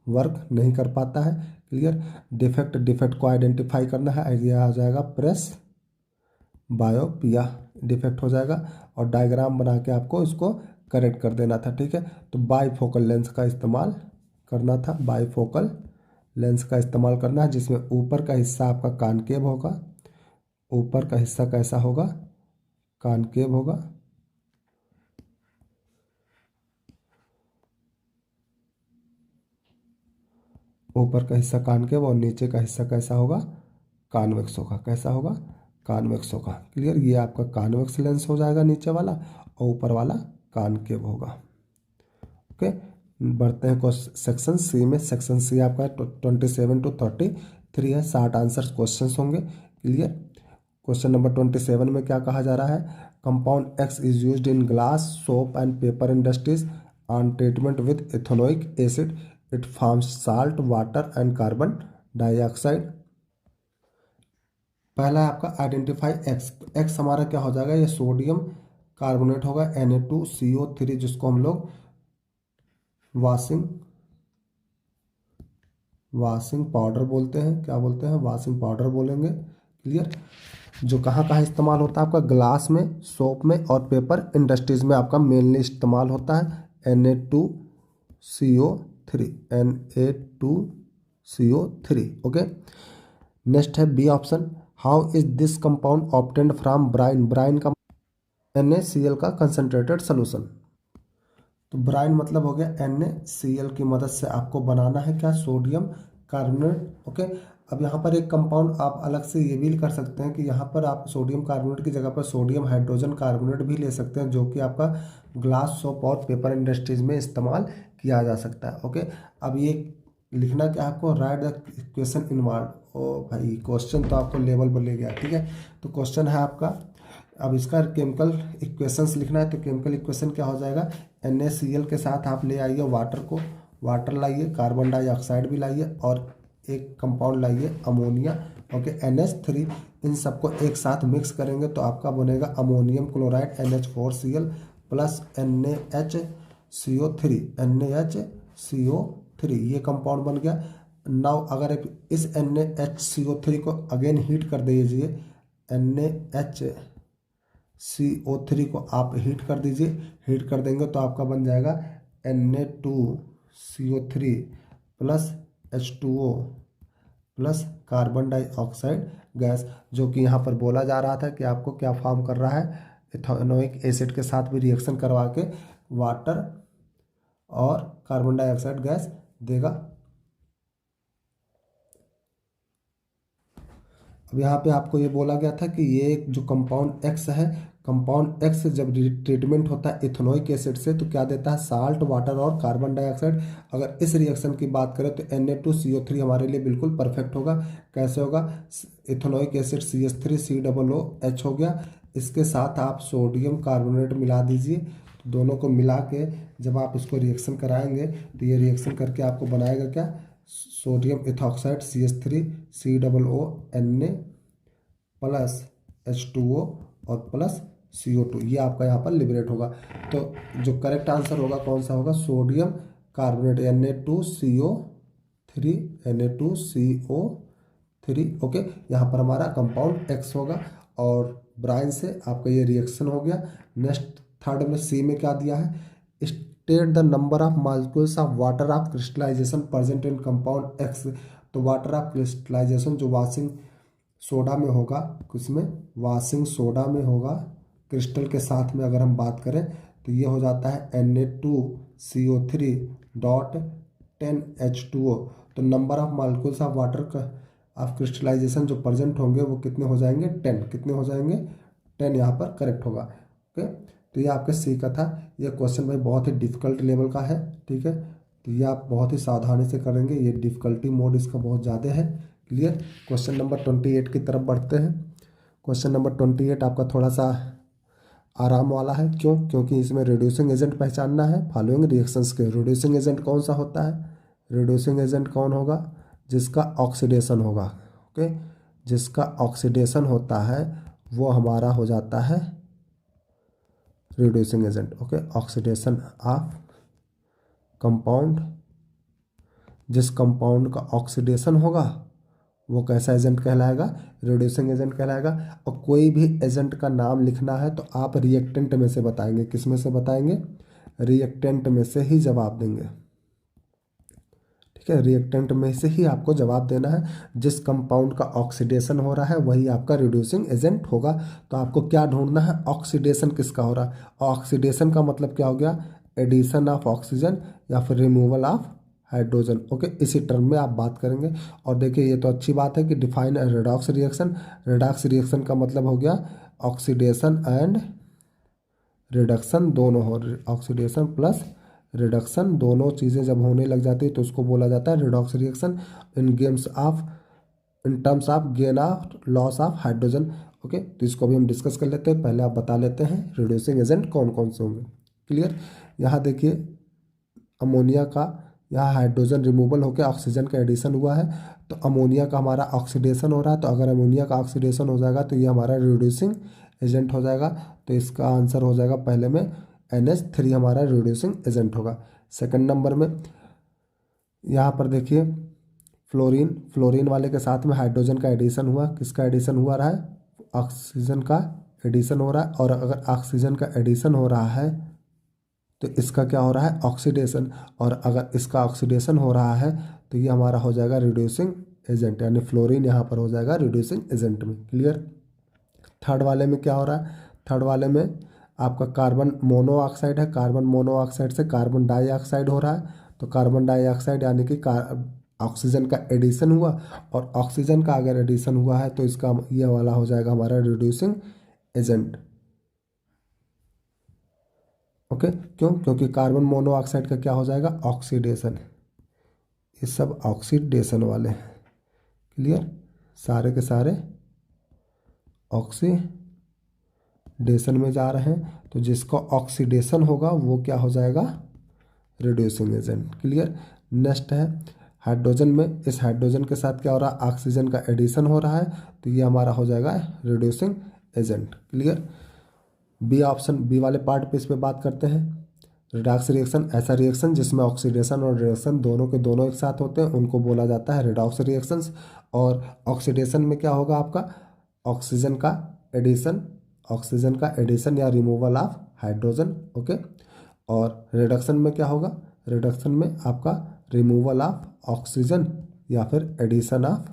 वर्क नहीं कर पाता है। क्लियर। डिफेक्ट, डिफेक्ट को आइडेंटिफाई करना है, आइडिया आ जाएगा प्रेस बायोपिया, डिफेक्ट हो जाएगा, और डायग्राम बना के आपको इसको करेक्ट कर देना था। ठीक है, तो बाईफोकल लेंस का इस्तेमाल करना था, बाईफोकल लेंस का इस्तेमाल करना है, जिसमें ऊपर का हिस्सा आपका कॉनकेव होगा। ऊपर का हिस्सा कैसा होगा, कॉनकेव होगा। ऊपर का हिस्सा कॉनकेव और नीचे का हिस्सा कैसा होगा, कॉन्वेक्स होगा। कैसा होगा, कॉन्वेक्स होगा। क्लियर, ये आपका कॉन्वेक्स लेंस हो जाएगा नीचे वाला, और ऊपर वाला कॉनकेव होगा। ओके, बढ़ते हैं सेक्शन सी में। सेक्शन सी आपका 27 to 33 है, 60 आंसर्स क्वेश्चन होंगे। क्लियर। क्वेश्चन नंबर 27 में क्या कहा जा रहा है, compound x is used in glass, soap and paper industries on treatment with ethanoic acid, it forms salt, water and carbon dioxide. पहला है आपका आइडेंटिफाई एक्स। एक्स हमारा क्या हो जाएगा, ये सोडियम कार्बोनेट होगा, Na2CO3, जिसको हम लोग वाशिंग पाउडर बोलते हैं। क्या बोलते हैं, वाशिंग पाउडर बोलेंगे। क्लियर। जो कहाँ कहाँ इस्तेमाल होता है आपका, ग्लास में, सोप में और पेपर इंडस्ट्रीज में आपका मेनली इस्तेमाल होता है। Na2CO3, Na2CO3। ओके, नेक्स्ट है B option, how is this compound obtained from brine. Brine का NaCl का कंसनट्रेटेड सोल्यूशन। तो ब्राइन मतलब हो गया NaCl की मदद से आपको बनाना है क्या, सोडियम कार्बोनेट। ओके, अब यहाँ पर एक कंपाउंड आप अलग से ये भी कर सकते हैं कि यहाँ पर आप सोडियम कार्बोनेट की जगह पर सोडियम हाइड्रोजन कार्बोनेट भी ले सकते हैं, जो कि आपका ग्लास, सोप और पेपर इंडस्ट्रीज में इस्तेमाल किया जा सकता है। ओके, अब ये लिखना क्या आपको, राइट द इक्वेशन इन्वॉल्व। ओ भाई, क्वेश्चन तो आपको लेवल पर ले गया। ठीक है, तो क्वेश्चन है आपका, अब इसका केमिकल इक्वेशंस लिखना है। तो केमिकल इक्वेशन क्या हो जाएगा, NaCl के साथ आप ले आइए वाटर को, वाटर लाइए, कार्बन डाइऑक्साइड भी लाइए, और एक कंपाउंड लाइए अमोनिया। ओके, NH3, इन सबको एक साथ मिक्स करेंगे तो आपका बनेगा ammonium chloride NH4Cl plus NaHCO3, ये कंपाउंड बन गया। नाउ अगर आप इस NaHCO3 को अगेन हीट कर दीजिए, NaHCO3 को आप हीट कर दीजिए, हीट कर देंगे तो आपका बन जाएगा Na2CO3 plus H2O plus carbon dioxide gas, जो कि यहाँ पर बोला जा रहा था कि आपको क्या फॉर्म कर रहा है, इथेनोइक एसिड के साथ भी रिएक्शन करवा के वाटर और कार्बन डाइऑक्साइड गैस देगा। अब यहाँ पे आपको ये बोला गया था कि ये जो कंपाउंड एक्स है, कंपाउंड एक्स जब ट्रीटमेंट होता है इथेनोइक एसिड से तो क्या देता है, साल्ट, वाटर और कार्बन डाइऑक्साइड। अगर इस रिएक्शन की बात करें तो Na2CO3 हमारे लिए बिल्कुल परफेक्ट होगा। कैसे होगा, इथेनोइक एसिड CH3COOH हो गया, इसके साथ आप सोडियम कार्बोनेट मिला दीजिए। तो दोनों को मिला के जब आप इसको रिएक्शन कराएंगे तो ये रिएक्शन करके आपको बनाएगा क्या, sodium ethoxide CH3COONA plus H2O और प्लस CO2, ये आपका यहाँ पर लिबरेट होगा। तो जो करेक्ट आंसर होगा कौन सा होगा, सोडियम कार्बोनेट Na2CO3 ओके। यहाँ पर हमारा कंपाउंड एक्स होगा और ब्राइन से आपका ये रिएक्शन हो गया। नेक्स्ट थर्ड में सी में क्या दिया है, state the number of molecules of water of crystallisation present in compound X. तो वाटर ऑफ क्रिस्टलाइजेशन जो वाशिंग सोडा में होगा, किसमें, वाशिंग सोडा में होगा, क्रिस्टल के साथ में अगर हम बात करें तो ये हो जाता है Na2CO3.10H2O। तो number of molecules of water का ऑफ क्रिस्टलाइजेशन जो प्रेजेंट होंगे वो कितने हो जाएंगे, 10। कितने हो जाएंगे, 10 यहाँ पर करेक्ट होगा। ओके, तो ये आपके सी का था। ये क्वेश्चन भाई बहुत ही डिफिकल्ट लेवल का है, ठीक है, तो ये आप बहुत ही सावधानी से करेंगे, ये डिफिकल्टी मोड इसका बहुत ज़्यादा है। क्लियर। क्वेश्चन नंबर 28 की तरफ बढ़ते हैं। क्वेश्चन नंबर 28 आपका थोड़ा सा आराम वाला है, क्यों, क्योंकि इसमें रिड्यूसिंग एजेंट पहचानना है फॉलोइंग रिएक्शंस के। रिड्यूसिंग एजेंट कौन सा होता है, रिड्यूसिंग एजेंट कौन होगा, जिसका ऑक्सीडेशन होगा। ओके, जिसका ऑक्सीडेशन होता है वो हमारा हो जाता है reducing agent. Okay, oxidation of compound, जिस कंपाउंड का ऑक्सीडेशन होगा वो कैसा एजेंट कहलाएगा, रिड्यूसिंग एजेंट कहलाएगा। और कोई भी एजेंट का नाम लिखना है तो आप रिएक्टेंट में से बताएंगे, किस में से बताएंगे, रिएक्टेंट में से ही जवाब देंगे, ठीक है, रिएक्टेंट में से ही आपको जवाब देना है। जिस कंपाउंड का ऑक्सीडेशन हो रहा है वही आपका रिड्यूसिंग एजेंट होगा। तो आपको क्या ढूंढना है, ऑक्सीडेशन किसका हो रहा है। ऑक्सीडेशन का मतलब क्या हो गया, एडिशन ऑफ ऑक्सीजन या फिर रिमूवल ऑफ हाइड्रोजन। ओके, इसी टर्म में आप बात करेंगे। और देखिए ये तो अच्छी बात है कि define redox reaction. Redox reaction का मतलब हो गया ऑक्सीडेशन एंड रिडक्शन दोनों हो, ऑक्सीडेशन प्लस रिडक्शन दोनों चीज़ें जब होने लग जाती है तो उसको बोला जाता है redox reaction in terms of gain of loss of hydrogen. Okay, तो इसको भी हम डिस्कस कर लेते हैं। पहले आप बता लेते हैं रिड्यूसिंग एजेंट कौन कौन से होंगे। क्लियर। यहाँ देखिए अमोनिया का, यहाँ हाइड्रोजन रिमूवल होकर ऑक्सीजन का एडिशन हुआ है, तो अमोनिया का हमारा ऑक्सीडेशन हो रहा है। तो अगर अमोनिया का ऑक्सीडेशन हो जाएगा तो ये हमारा रिड्यूसिंग एजेंट हो जाएगा। तो इसका आंसर हो जाएगा पहले में NH3 हमारा रिड्यूसिंग एजेंट होगा। सेकंड नंबर में यहाँ पर देखिए फ्लोरीन, फ्लोरीन वाले के साथ में हाइड्रोजन का एडिशन हुआ, किसका एडिशन हुआ रहा है, ऑक्सीजन का एडिशन हो रहा है। और अगर ऑक्सीजन का एडिशन हो रहा है तो इसका क्या हो रहा है, ऑक्सीडेशन। और अगर इसका ऑक्सीडेशन हो रहा है तो ये हमारा हो जाएगा रिड्यूसिंग एजेंट, यानी फ्लोरीन यहाँ पर हो जाएगा रिड्यूसिंग एजेंट में। क्लियर। थर्ड वाले में क्या हो रहा है, थर्ड वाले में आपका कार्बन मोनोऑक्साइड है, कार्बन मोनोऑक्साइड से कार्बन डाइऑक्साइड हो रहा है। तो कार्बन डाइऑक्साइड यानी कि ऑक्सीजन का एडिशन हुआ, और ऑक्सीजन का अगर एडिशन हुआ है तो इसका ये वाला हो जाएगा हमारा रिड्यूसिंग एजेंट। ओके, क्यों, क्योंकि कार्बन मोनोऑक्साइड का क्या हो जाएगा, ऑक्सीडेशन। ये सब ऑक्सीडेशन वाले हैं। क्लियर, सारे के सारे ऑक्सीडेशन में जा रहे हैं। तो जिसका ऑक्सीडेशन होगा वो क्या हो जाएगा, रिड्यूसिंग एजेंट। क्लियर। नेक्स्ट है हाइड्रोजन में, इस हाइड्रोजन के साथ क्या हो रहा है, ऑक्सीजन का एडिशन हो रहा है, तो ये हमारा हो जाएगा reducing agent. Clear. B option, B वाले पार्ट पे इस पे बात करते हैं। रिडॉक्स रिएक्शन, ऐसा रिएक्शन जिसमें ऑक्सीडेशन और रिडक्शन दोनों के दोनों एक साथ होते हैं उनको बोला जाता है रिडॉक्स रिएक्शंस। और ऑक्सीडेशन में क्या होगा आपका, ऑक्सीजन का एडिशन, ऑक्सीजन का एडिशन या रिमूवल ऑफ हाइड्रोजन। ओके। और रिडक्शन में क्या होगा, रिडक्शन में आपका रिमूवल ऑफ ऑक्सीजन या फिर एडिशन ऑफ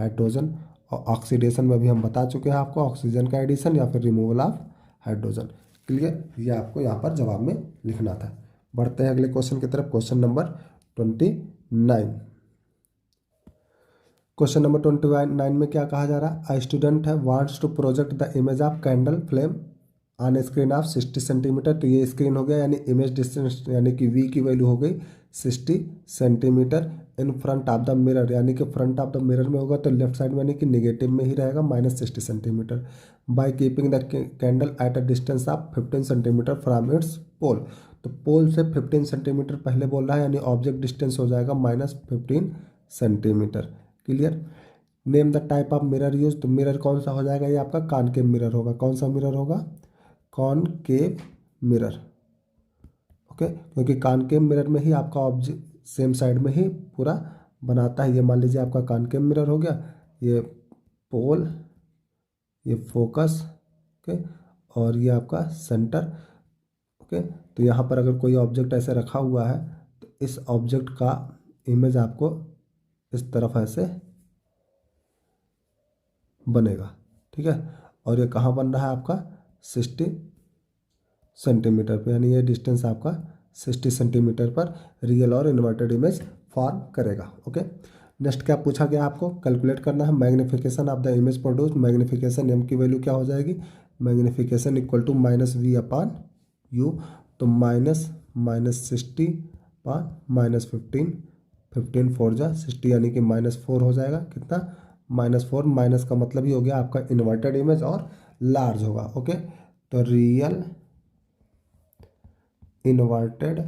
हाइड्रोजन। और ऑक्सीडेशन में भी हम बता चुके हैं आपको, ऑक्सीजन का एडिशन या फिर रिमूवल ऑफ हाइड्रोजन। क्लियर, ये आपको यहाँ पर जवाब में लिखना था। बढ़ते हैं अगले क्वेश्चन की तरफ, क्वेश्चन नंबर 29। क्वेश्चन नंबर 29 में क्या कहा जा रहा है, स्टूडेंट है wants to project the image of candle flame on screen of 60 centimetre. तो ये स्क्रीन हो गया, यानी इमेज डिस्टेंस यानी कि वी की वैल्यू हो गई 60 centimetre in front of the mirror, यानी कि फ्रंट ऑफ द मिरर में होगा तो लेफ्ट साइड में यानी कि निगेटिव में ही रहेगा -60 centimetre. By keeping the candle at a distance of 15 centimetre from its pole. तो पोल से 15 सेंटीमीटर पहले बोल रहा है, यानी ऑब्जेक्ट डिस्टेंस हो जाएगा -15 centimetre. Clear. Name the type of mirror use. तो मिरर कौन सा हो जाएगा, ये आपका कॉनकेव मिरर होगा। कौन सा मिरर होगा, कॉनकेव मिरर। ओके, क्योंकि कॉनकेव मिरर में ही आपका ऑब्जेक्ट सेम साइड में ही पूरा बनाता है। ये मान लीजिए आपका कॉनकेव मिरर हो गया, ये पोल, ये फोकस, ओके, और ये आपका सेंटर। ओके, तो यहाँ पर अगर कोई ऑब्जेक्ट ऐसे रखा हुआ है तो इस ऑब्जेक्ट का इमेज आपको इस तरफ ऐसे बनेगा। ठीक है, और ये कहाँ बन रहा है आपका 60 सेंटीमीटर पे, यानी ये डिस्टेंस आपका 60 सेंटीमीटर पर रियल और इन्वर्टेड इमेज फॉर्म करेगा। ओके, नेक्स्ट क्या पूछा गया, आपको कैलकुलेट करना है magnification of the image produce. Magnification M की वैल्यू क्या हो जाएगी, मैग्निफिकेशन इक्वल टू -v/u। तो -60 पान -15, 15 4 जा 60, यानी कि -4 हो जाएगा। कितना, -4। माइनस का मतलब ही हो गया आपका इन्वर्टेड इमेज और लार्ज होगा। ओके, तो real, inverted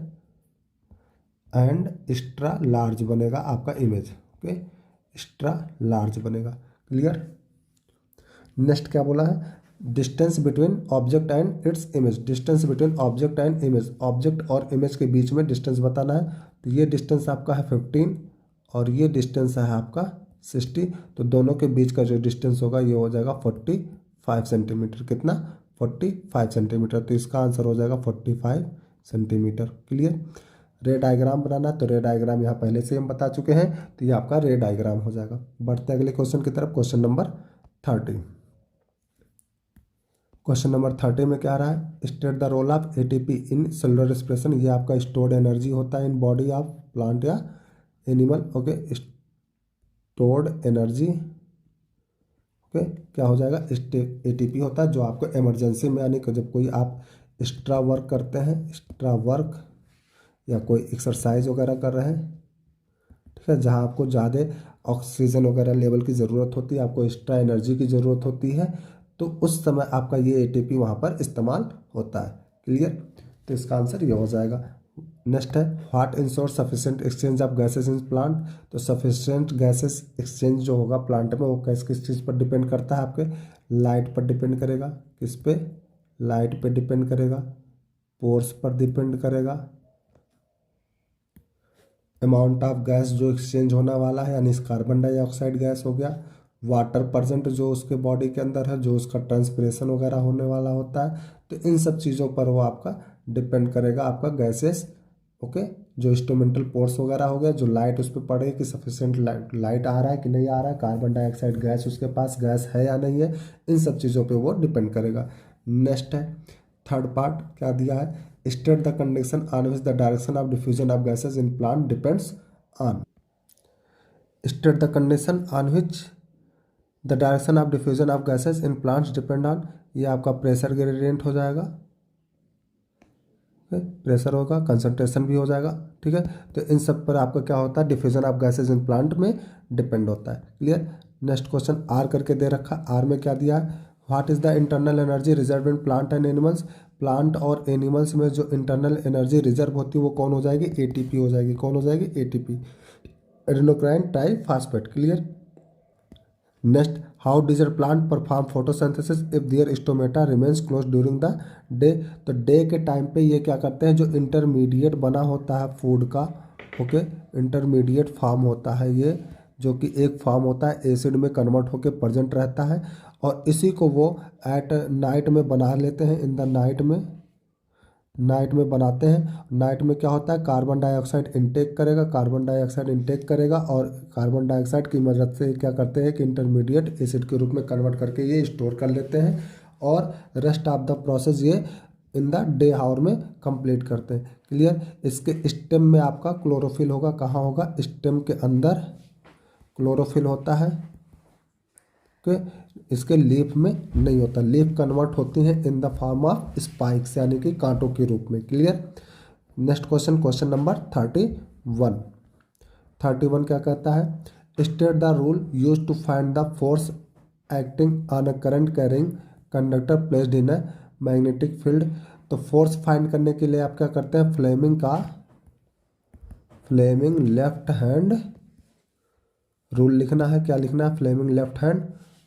and extra large बनेगा आपका इमेज। ओके, एक्स्ट्रा लार्ज बनेगा। क्लियर। नेक्स्ट क्या बोला है, distance between object and its image. Distance between object and image, object और इमेज के बीच में डिस्टेंस बताना है। तो ये डिस्टेंस आपका है 15 और ये डिस्टेंस है आपका 60। तो दोनों के बीच का जो डिस्टेंस होगा ये हो जाएगा 45 सेंटीमीटर। कितना, 45 सेंटीमीटर। तो इसका आंसर हो जाएगा 45 सेंटीमीटर। क्लियर। रे डायग्राम बनाना, तो रे डायग्राम यहाँ पहले से हम बता चुके हैं, तो ये आपका रे डायग्राम हो जाएगा। बढ़ते हैं अगले क्वेश्चन की तरफ, क्वेश्चन नंबर 30। क्वेश्चन नंबर 30 में क्या आ रहा है, state the role of ATP in cellular respiration. ये आपका स्टोर्ड एनर्जी होता है इन बॉडी ऑफ प्लांट या animal. Okay, stored energy, okay, क्या हो जाएगा, एटीपी होता है जो आपको इमरजेंसी में, यानी कि जब कोई आप एक्स्ट्रा वर्क करते हैं, एक्स्ट्रा वर्क या कोई एक्सरसाइज वगैरह कर रहे हैं, ठीक है, जहाँ आपको ज़्यादा ऑक्सीजन वगैरह लेवल की ज़रूरत होती है, आपको एक्स्ट्रा एनर्जी की ज़रूरत होती है, तो उस समय आपका ये एटीपी वहाँ पर इस्तेमाल होता है। क्लियर। तो इसका आंसर ये हो जाएगा। नेक्स्ट है, what ensures sufficient exchange of gases in plant. तो सफिशिएंट गैसेस एक्सचेंज जो होगा प्लांट में वो किस चीज़ पर डिपेंड करता है, आपके लाइट पर डिपेंड करेगा। किस पे, लाइट पे डिपेंड करेगा, पोर्स पर डिपेंड करेगा, अमाउंट ऑफ गैस जो एक्सचेंज होने वाला है, यानी कार्बन डाइऑक्साइड गैस हो गया, वाटर परसेंट जो उसके बॉडी के अंदर है, जो उसका ट्रांसपिरेशन वगैरह होने वाला होता है, तो इन सब चीज़ों पर वो आपका डिपेंड करेगा आपका गैसेस। ओके, जो इंस्ट्रूमेंटल पोर्स वगैरह हो गया, जो लाइट उस पर पड़े कि सफिशिएंट लाइट आ रहा है कि नहीं आ रहा है, कार्बन डाइऑक्साइड गैस उसके पास गैस है या नहीं है, इन सब चीज़ों पे वो डिपेंड करेगा। नेक्स्ट है, थर्ड पार्ट क्या दिया है, state the condition on which the direction of diffusion of gases in plant depends on. State the condition on which the direction of diffusion of gases in plants depend on. ये आपका pressure gradient हो जाएगा, pressure होगा, concentration भी हो जाएगा। ठीक है, तो इन सब पर आपका क्या होता है, diffusion of gases in plant में डिपेंड होता है। क्लियर। नेक्स्ट क्वेश्चन आर करके दे रखा, आर में क्या दिया है, what is the internal energy reserve in plant and animals. Plant और एनिमल्स में जो इंटरनल एनर्जी रिजर्व होती है वो कौन हो जाएगी, एटीपी हो जाएगी। कौन हो जाएगी, ATP, adenosine triphosphate. Clear. Next, how does plant perform photosynthesis if their stomata remains close during the day. तो डे के टाइम पे ये क्या करते हैं, जो इंटरमीडिएट बना होता है फूड का, ओके, इंटरमीडिएट फॉर्म होता है ये, जो कि एक फॉर्म होता है एसिड में कन्वर्ट होकर प्रेजेंट रहता है, और इसी को वो एट नाइट में बना लेते हैं, इन द नाइट में नाइट में बनाते हैं। नाइट में क्या होता है, कार्बन डाइऑक्साइड इनटेक करेगा, कार्बन डाइऑक्साइड इनटेक करेगा और कार्बन डाइऑक्साइड की मदद से क्या करते हैं कि इंटरमीडिएट एसिड के रूप में कन्वर्ट करके ये स्टोर कर लेते हैं और रेस्ट ऑफ द प्रोसेस ये इन द डे आवर में कंप्लीट करते हैं। क्लियर। इसके स्टेम में आपका क्लोरोफिल होगा, कहाँ होगा, स्टेम के अंदर क्लोरोफिल होता है कि इसके लीफ में नहीं होता। लीफ कन्वर्ट होती हैं in the form of spikes यानी कि कांटों के रूप में। Clear. Next question, question number 31 क्या कहता है, state the rule use to find the force acting on a current carrying conductor placed in a magnetic field. तो फोर्स फाइंड करने के लिए आप क्या करते हैं, फ्लेमिंग लेफ्ट हैंड रूल लिखना है। क्या लिखना है, फ्लेमिंग लेफ्ट हैंड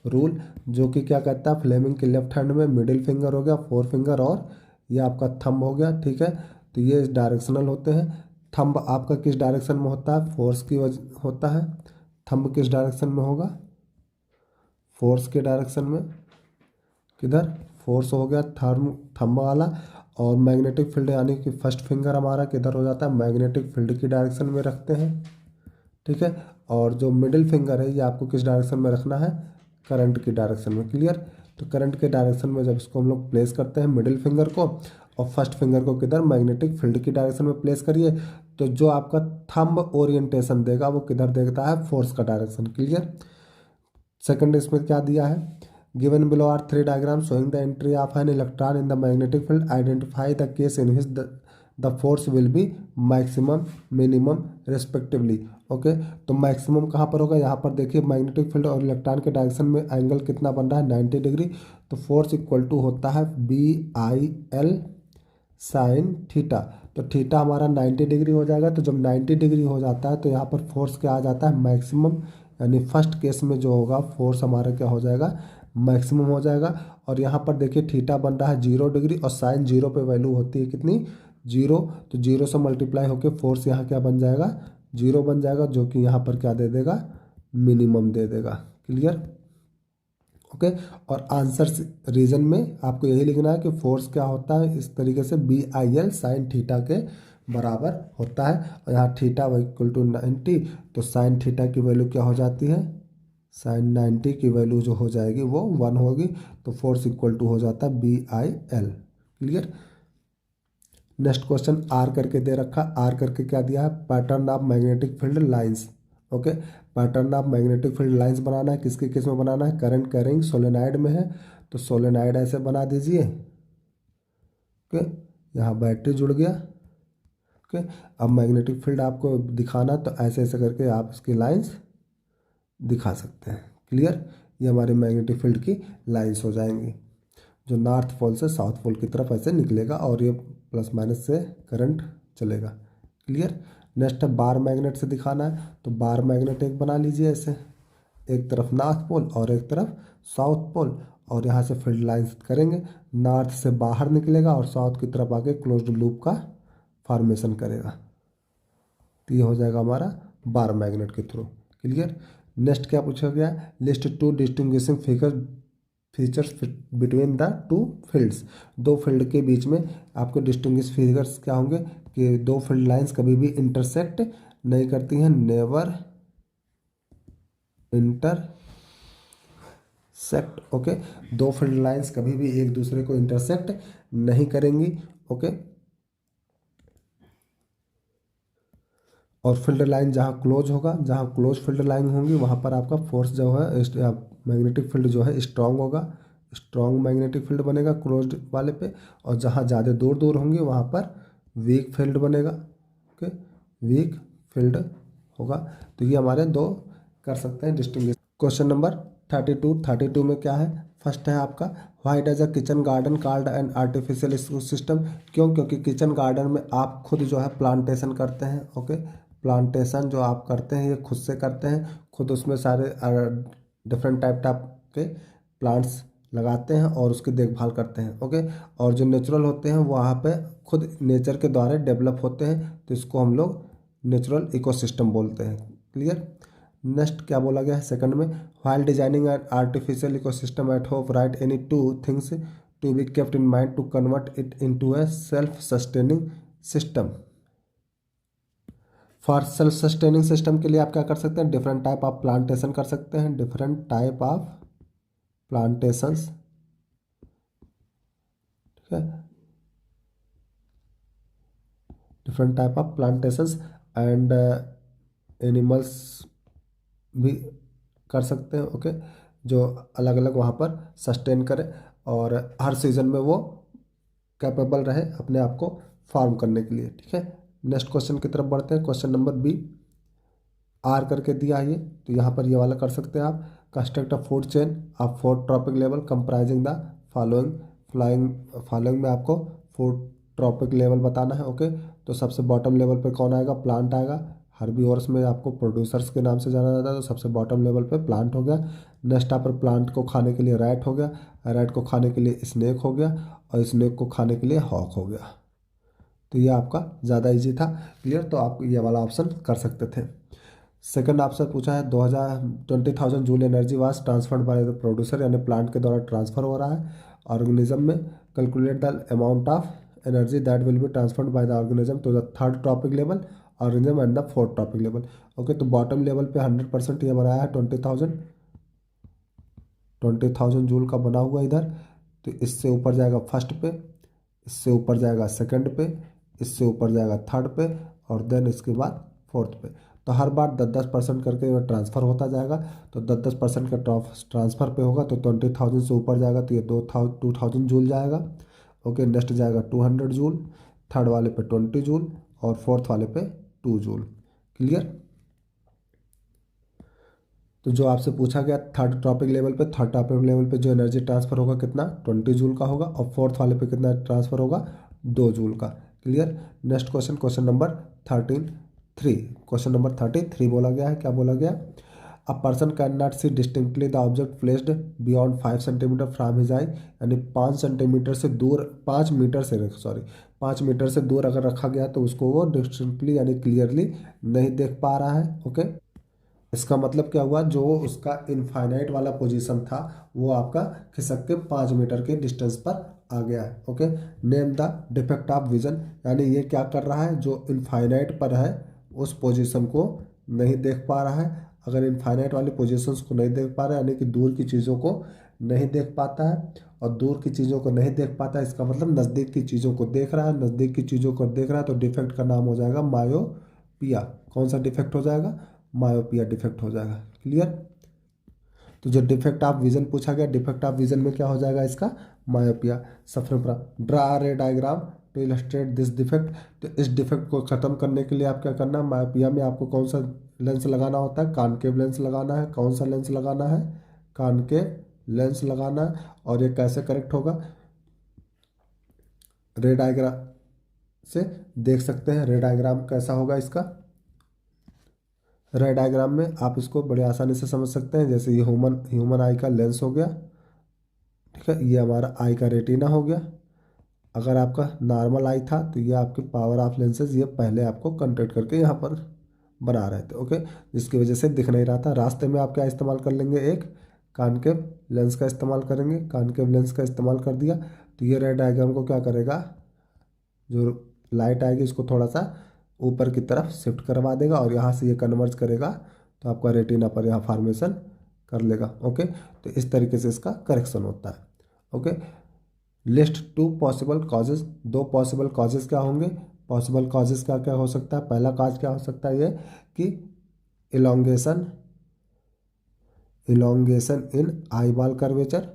रूल, जो कि क्या कहता है, फ्लेमिंग के लेफ्ट हैंड में मिडिल फिंगर हो गया, फोर फिंगर और ये आपका थंब हो गया। ठीक है, तो ये डायरेक्शनल होते हैं। थंब आपका किस डायरेक्शन में होता है, फोर्स की वजह होता है। थंब किस डायरेक्शन में होगा, फोर्स के डायरेक्शन में। किधर, फोर्स हो गया थंब वाला। और मैग्नेटिक फील्ड यानी कि फर्स्ट फिंगर हमारा किधर हो जाता है, मैग्नेटिक फील्ड की डायरेक्शन में रखते हैं। ठीक है, और जो मिडिल फिंगर है ये आपको किस डायरेक्शन में रखना है, करंट की डायरेक्शन में। क्लियर। तो करंट के डायरेक्शन में जब इसको हम लोग प्लेस करते हैं मिडिल फिंगर को, और फर्स्ट फिंगर को किधर, मैग्नेटिक फील्ड की डायरेक्शन में प्लेस करिए, तो जो आपका थंब ओरिएंटेशन देगा वो किधर देता है, फोर्स का डायरेक्शन। क्लियर। सेकंड इसमें क्या दिया है, given below are 3 diagram showing the entry of an electron in the magnetic field, identify the case in which the force will be maximum minimum respectively. Okay, तो maximum कहाँ पर होगा, यहाँ पर देखिए मैग्नेटिक फील्ड और इलेक्ट्रॉन के direction में एंगल कितना बन रहा है, 90 डिग्री। तो फोर्स इक्वल टू होता है BIL साइन थीटा। तो थीटा हमारा 90 डिग्री हो जाएगा। तो जब 90 डिग्री हो जाता है तो यहाँ पर फोर्स क्या आ जाता है, मैक्सिमम, यानी फर्स्ट केस में जो होगा फोर्स हमारा क्या हो जाएगा, मैक्सिमम हो जाएगा। और यहाँ पर देखिए थीटा बन रहा है 0 डिग्री और साइन 0 पे वैल्यू होती है कितनी, 0। तो 0 से मल्टीप्लाई होकर फोर्स यहाँ क्या बन जाएगा, 0 बन जाएगा, जो कि यहाँ पर क्या दे देगा, मिनिमम दे देगा। क्लियर। ओके, और आंसर रीजन में आपको यही लिखना है कि फोर्स क्या होता है, इस तरीके से BIL साइन थीटा के बराबर होता है। और यहाँ थीटा इक्वल टू 90, तो साइन थीटा की वैल्यू क्या हो जाती है, साइन 90 की वैल्यू जो हो जाएगी वो 1 होगी। तो फोर्स इक्वल टू हो जाता है BIL। Clear. Next question R करके दे रखा, आर करके क्या दिया है, pattern of magnetic field lines. Okay, pattern of magnetic field lines बनाना है, किसके केस में बनाना है, करंट कैरिंग सोलेनाइड में है। तो सोलेनाइड ऐसे बना दीजिए। ओके, यहाँ बैटरी जुड़ गया। ओके, अब मैग्नेटिक फील्ड आपको दिखाना तो ऐसे ऐसे करके आप इसकी लाइंस दिखा सकते हैं। क्लियर। ये हमारे मैग्नेटिक फील्ड की लाइंस हो जाएंगी, जो नॉर्थ पोल से साउथ पोल की तरफ ऐसे निकलेगा और ये प्लस माइनस से करंट चलेगा। क्लियर। नेक्स्ट है बार मैग्नेट से दिखाना है, तो बार मैग्नेट एक बना लीजिए ऐसे, एक तरफ नॉर्थ पोल और एक तरफ साउथ पोल, और यहाँ से फील्ड लाइंस करेंगे, नॉर्थ से बाहर निकलेगा और साउथ की तरफ आके क्लोज्ड लूप का फॉर्मेशन करेगा। तो ये हो जाएगा हमारा बार मैग्नेट के थ्रू। क्लियर। नेक्स्ट क्या पूछा गया, list 2 distinguishing features between the 2 fields. दो फील्ड के बीच में आपको डिस्टिंग्विश फिगर्स क्या होंगे कि दो फील्ड लाइंस कभी भी इंटरसेक्ट नहीं करती हैं, नेवर इंटरसेक्ट। ओके, दो फील्ड लाइंस कभी भी एक दूसरे को इंटरसेक्ट नहीं करेंगी। ओके, और फील्ड लाइन जहाँ क्लोज होगा, जहाँ क्लोज फील्ड लाइन होंगी वहाँ पर आपका फोर्स जो है मैग्नेटिक फील्ड जो है स्ट्रांग होगा, स्ट्रांग मैग्नेटिक फील्ड बनेगा क्लोज्ड वाले पे। और जहाँ ज़्यादा दूर दूर होंगे वहाँ पर वीक फील्ड बनेगा। ओके, वीक फील्ड होगा। तो ये हमारे दो कर सकते हैं डिस्टिंग्विश। क्वेश्चन नंबर 32 में क्या है, फर्स्ट है आपका, why does a kitchen garden called an artificial system. क्यों, क्योंकि किचन गार्डन में आप खुद जो है प्लांटेशन करते हैं। ओके, प्लांटेशन जो आप करते हैं ये खुद से करते हैं, खुद उसमें सारे डिफरेंट टाइप के प्लांट्स लगाते हैं और उसकी देखभाल करते हैं। ओके, और जो नेचुरल होते हैं वहाँ पे खुद नेचर के द्वारा डेवलप होते हैं, तो इसको हम लोग नेचुरल इकोसिस्टम बोलते हैं। क्लियर। नेक्स्ट क्या बोला गया है सेकंड में, while designing an artificial ecosystem at home right any 2 things to be kept in mind to convert it into a self-sustaining system. For self sustaining system के लिए आप क्या कर सकते हैं, डिफरेंट टाइप ऑफ प्लांटेशन कर सकते हैं, डिफरेंट टाइप ऑफ प्लांटेशंस, ठीक है, different type of plantations and animals भी कर सकते हैं, ओके, जो अलग अलग वहाँ पर सस्टेन करें और हर सीजन में वो कैपेबल रहे अपने आप को फार्म करने के लिए, ठीक है। नेक्स्ट क्वेश्चन की तरफ बढ़ते हैं। क्वेश्चन नंबर बी, आर करके दिया है ये, तो यहाँ पर ये वाला कर सकते हैं आप। Construct a food chain of 4 trophic level comprising the following में आपको 4 ट्रॉपिक लेवल बताना है, ओके। तो सबसे बॉटम लेवल पे कौन आएगा, प्लांट आएगा। हर्बीवोर्स में आपको प्रोड्यूसर्स के नाम से जाना जाता है, तो सबसे बॉटम लेवल पे प्लांट हो गया। नेक्स्ट आप पर प्लांट को खाने के लिए रैट हो गया, रैट को खाने के लिए स्नेक हो गया और स्नेक को खाने के लिए हॉक हो गया। तो ये आपका ज़्यादा इजी था, क्लियर। तो आप ये वाला ऑप्शन कर सकते थे। सेकंड आपसे पूछा है 20,000 joule energy was transferred by the producer, यानी प्लांट के द्वारा ट्रांसफर हो रहा है ऑर्गेनिज्म में। Calculate the amount of energy that will be transferred by the organism to the 3rd trophic level organism and the 4th trophic level, okay. तो bottom level पे 100% ये बनाया है 20,000 जूल का बना हुआ इधर। तो इससे ऊपर जाएगा फर्स्ट पे, इससे ऊपर जाएगा सेकंड पे, इससे ऊपर जाएगा थर्ड पे और देन इसके बाद फोर्थ पे। तो हर बार 10-10% करके वह ट्रांसफ़र होता जाएगा। तो 10-10% का ट्रांसफ़र पे होगा तो 20,000 से ऊपर जाएगा तो ये 2,000 जूल जाएगा, ओके। नेक्स्ट जाएगा 200 जूल, थर्ड वाले पे 20 जूल और फोर्थ वाले पे 2 जूल, क्लियर। तो जो आपसे पूछा गया 3rd ट्रॉपिक लेवल पे, 3rd ट्रॉपिक लेवल पे जो एनर्जी ट्रांसफ़र होगा कितना, 20 जूल का होगा और फोर्थ वाले पे कितना ट्रांसफ़र होगा, 2 जूल का, clear. Next question, question number 33 बोला गया है, क्या बोला गया, a person can not see distinctly the object placed beyond 5 centimetre from his eye, यानी 5 मीटर से दूर 5 मीटर से दूर अगर रखा गया तो उसको वो डिस्टिंक्टली यानी क्लियरली नहीं देख पा रहा है, ओके। इसका मतलब क्या हुआ, जो उसका इनफाइनाइट वाला पोजीशन था वो आपका खिसक के 5 मीटर के डिस्टेंस पर आ गया है, okay. Name the defect of vision, यानी ये क्या कर रहा है, जो इनफाइनाइट पर है उस पोजीशन को नहीं देख पा रहा है। अगर इनफाइनाइट वाली पोजीशंस को नहीं देख पा रहा है यानी कि दूर की चीज़ों को नहीं देख पाता है, और दूर की चीज़ों को नहीं देख पाता है इसका मतलब नज़दीक की चीज़ों को देख रहा है, नज़दीक की चीज़ों को देख रहा है, तो डिफेक्ट का नाम हो जाएगा मायोपिया। कौन सा डिफेक्ट हो जाएगा, मायोपिया डिफेक्ट हो जाएगा, क्लियर। तो जो डिफेक्ट ऑफ विजन पूछा गया, डिफेक्ट ऑफ विजन में क्या हो जाएगा इसका, myopia. Suffer draw ray diagram to illustrate this defect, तो इस डिफेक्ट को ख़त्म करने के लिए आप क्या करना है, मायोपिया में आपको कौन सा लेंस लगाना होता है, कॉनकेव लेंस लगाना है। कौन सा लेंस लगाना है, कॉनकेव लेंस लगाना है। और ये कैसे करेक्ट होगा, रे डायग्राम से देख सकते हैं। रे डायग्राम कैसा होगा इसका, रे डायग्राम में आप इसको बड़े आसानी से समझ सकते हैं। जैसे ये ह्यूमन आई का लेंस हो गया, ठीक है, ये हमारा आई का रेटिना हो गया। अगर आपका नॉर्मल आई था तो ये आपके पावर ऑफ लेंसेज ये पहले आपको कंट्रैक्ट करके यहाँ पर बना रहे थे, ओके, जिसकी वजह से दिख नहीं रहा था। रास्ते में आप क्या इस्तेमाल कर लेंगे, एक कॉनकेव लेंस का इस्तेमाल करेंगे। कॉनकेव लेंस का इस्तेमाल कर दिया तो ये रे डायग्राम को क्या करेगा, जो लाइट आएगी उसको थोड़ा सा ऊपर की तरफ शिफ्ट करवा देगा और यहाँ से ये कन्वर्ज करेगा तो आपका रेटिना पर यहाँ फॉर्मेशन कर लेगा, ओके। तो इस तरीके से इसका करेक्शन होता है, okay. List 2 possible causes, 2 possible causes क्या होंगे, पॉसिबल कॉजेज क्या क्या हो सकता है। पहला कॉज क्या हो सकता है ये कि इलोंगेशन इन आईबॉल कर्वेचर,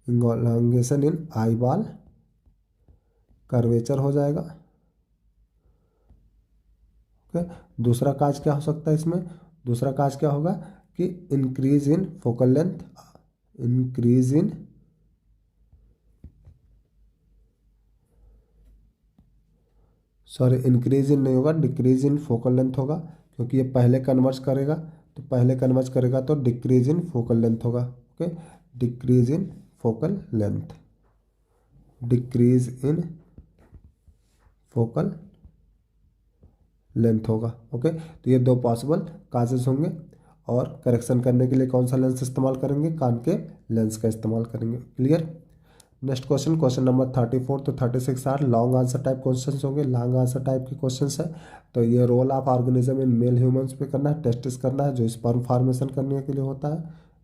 इलोंगेशन इन आईबॉल कर्वेचर हो जाएगा, ओके। दूसरा काज क्या हो सकता है इसमें, दूसरा काज क्या होगा कि increase in focal length, increase in increase in नहीं होगा, डिक्रीज इन फोकल लेंथ होगा, क्योंकि ये पहले कन्वर्ज करेगा। तो पहले कन्वर्ज करेगा तो डिक्रीज इन फोकल लेंथ होगा, okay. Decrease in focal length, decrease in focal length होगा, ओके। तो ये 2 पॉसिबल काजेस होंगे। और करेक्शन करने के लिए कौन सा लेंस इस्तेमाल करेंगे, कॉनकेव लेंस का इस्तेमाल करेंगे, clear. Next question, question number 34 तो 36 are long answer type question होंगे, लॉन्ग आंसर टाइप के क्वेश्चन है। तो ये role of organism in male humans पे करना है, टेस्टिस करना है जो स्पर्म फॉर्मेशन करने के लिए होता है,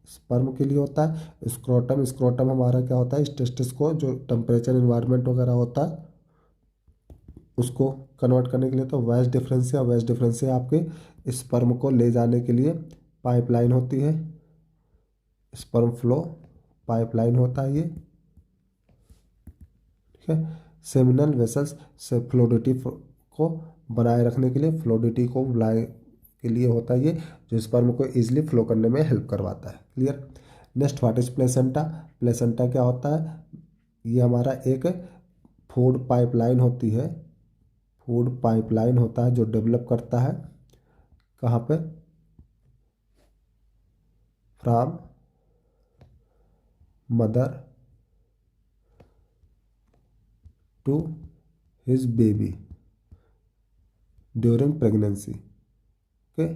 स्पर्म के लिए होता है। स्क्रोटम, स्क्रोटम हमारा क्या होता है, इस टेस्टिस को जो टेम्परेचर इन्वायरमेंट वगैरह होता है उसको कन्वर्ट करने के लिए। तो वेज डिफरेंसिया, वेज डिफरेंसिया आपके स्पर्म को ले जाने के लिए पाइपलाइन होती है, स्पर्म फ्लो पाइपलाइन होता है ये, ठीक है। सेमिनल वेसल्स से फ्लोडिटी को बनाए रखने के लिए, फ्लोडिटी को बनाए के लिए होता है ये, जो स्पर्म को इजीली फ्लो करने में हेल्प करवाता है। Clear. Next, what is placenta. Placenta क्या होता है, ये हमारा एक फूड पाइपलाइन होती है, फूड पाइपलाइन होता है जो डेवलप करता है कहाँ पे, from mother to his baby during pregnancy. Okay,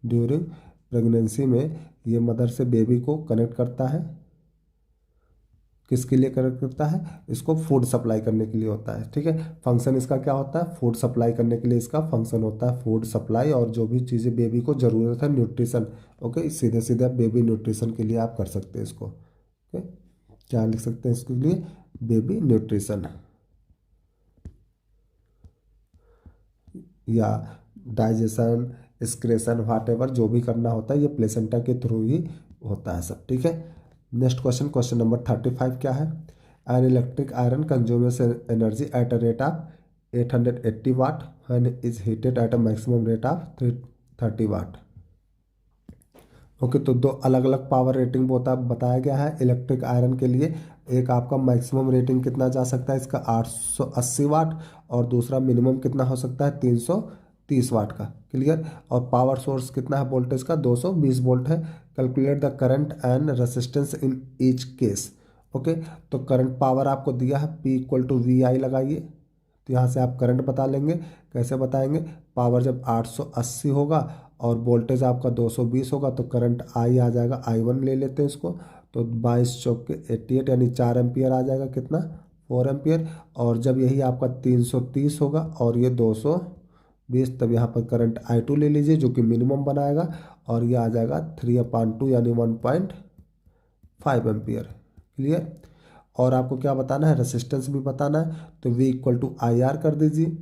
during pregnancy में ये मदर से बेबी को कनेक्ट करता है, किसके लिए कनेक्ट करता है, इसको फूड सप्लाई करने के लिए होता है, ठीक है। फंक्शन इसका क्या होता है, फूड सप्लाई करने के लिए इसका फंक्शन होता है, फूड सप्लाई, और जो भी चीज़ें बेबी को ज़रूरत है, न्यूट्रिशन। ओके, सीधे सीधे आप बेबी न्यूट्रिशन के लिए आप कर सकते हैं इसको। ओके, क्या लिख सकते हैं इसके लिए, बेबी न्यूट्रिशन, या डाइजेशन, एक्सक्रेशन, व्हाट एवर जो भी करना होता है ये प्लेसेंटा के थ्रू ही होता है सब, ठीक है। नेक्स्ट क्वेश्चन, क्वेश्चन नंबर 35 क्या है, an electric iron consumes energy at a rate of 880 watt when is heated at a maximum rate of 330 watt. Okay, तो दो अलग अलग पावर रेटिंग बताया गया है इलेक्ट्रिक आयरन के लिए। एक आपका मैक्सिमम रेटिंग कितना जा सकता है इसका 880 वाट, और दूसरा मिनिमम कितना हो सकता है 330 वाट का। क्लियर। और पावर सोर्स कितना है वोल्टेज का 220 वोल्ट है। Calculate the current and resistance in each case. Okay, तो करंट पावर आपको दिया है P इक्वल टू वी आई लगाइए, तो यहाँ से आप करंट बता लेंगे। कैसे बताएंगे, पावर जब 880 होगा और वोल्टेज आपका 220 होगा तो करंट आई आ जाएगा, I1 ले लेते हैं इसको, तो 22 चौक के 88 यानी 4 एम्पियर आ जाएगा, कितना 4 एम्पियर। और जब यही आपका 330 होगा और ये 220, तब यहाँ पर करंट I2 ले लीजिए जो कि मिनिमम बनाएगा, और ये आ जाएगा 3/2 यानी 1.5 एम्पियर। क्लियर। और आपको क्या बताना है, रेसिस्टेंस भी बताना है, तो V equal to I R कर दीजिए,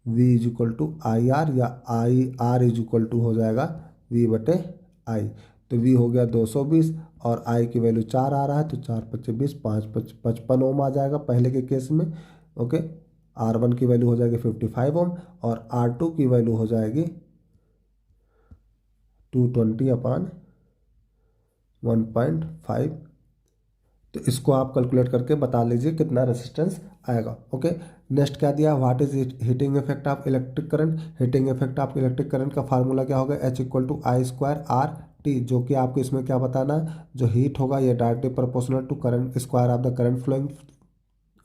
V is equal to I R, या I R is equal to हो जाएगा V बटे आई। तो V हो गया 220 और I की वैल्यू 4 आ रहा है, तो 4 पच्चे 20, 55 ओम आ जाएगा पहले के केस में। ओके, R1 की वैल्यू हो जाएगी 55 ओम, और R2 की वैल्यू हो जाएगी 220/1.5। तो इसको आप कैलकुलेट करके बता लीजिए कितना रेजिस्टेंस आएगा। ओके, नेक्स्ट क्या दिया, what is heating effect of electric current. Heating effect of electric current का फार्मूला क्या होगा, H equal to I square R T, जो कि आपको इसमें क्या बताना है, जो हीट होगा ये directly proportional to current square of the current flowing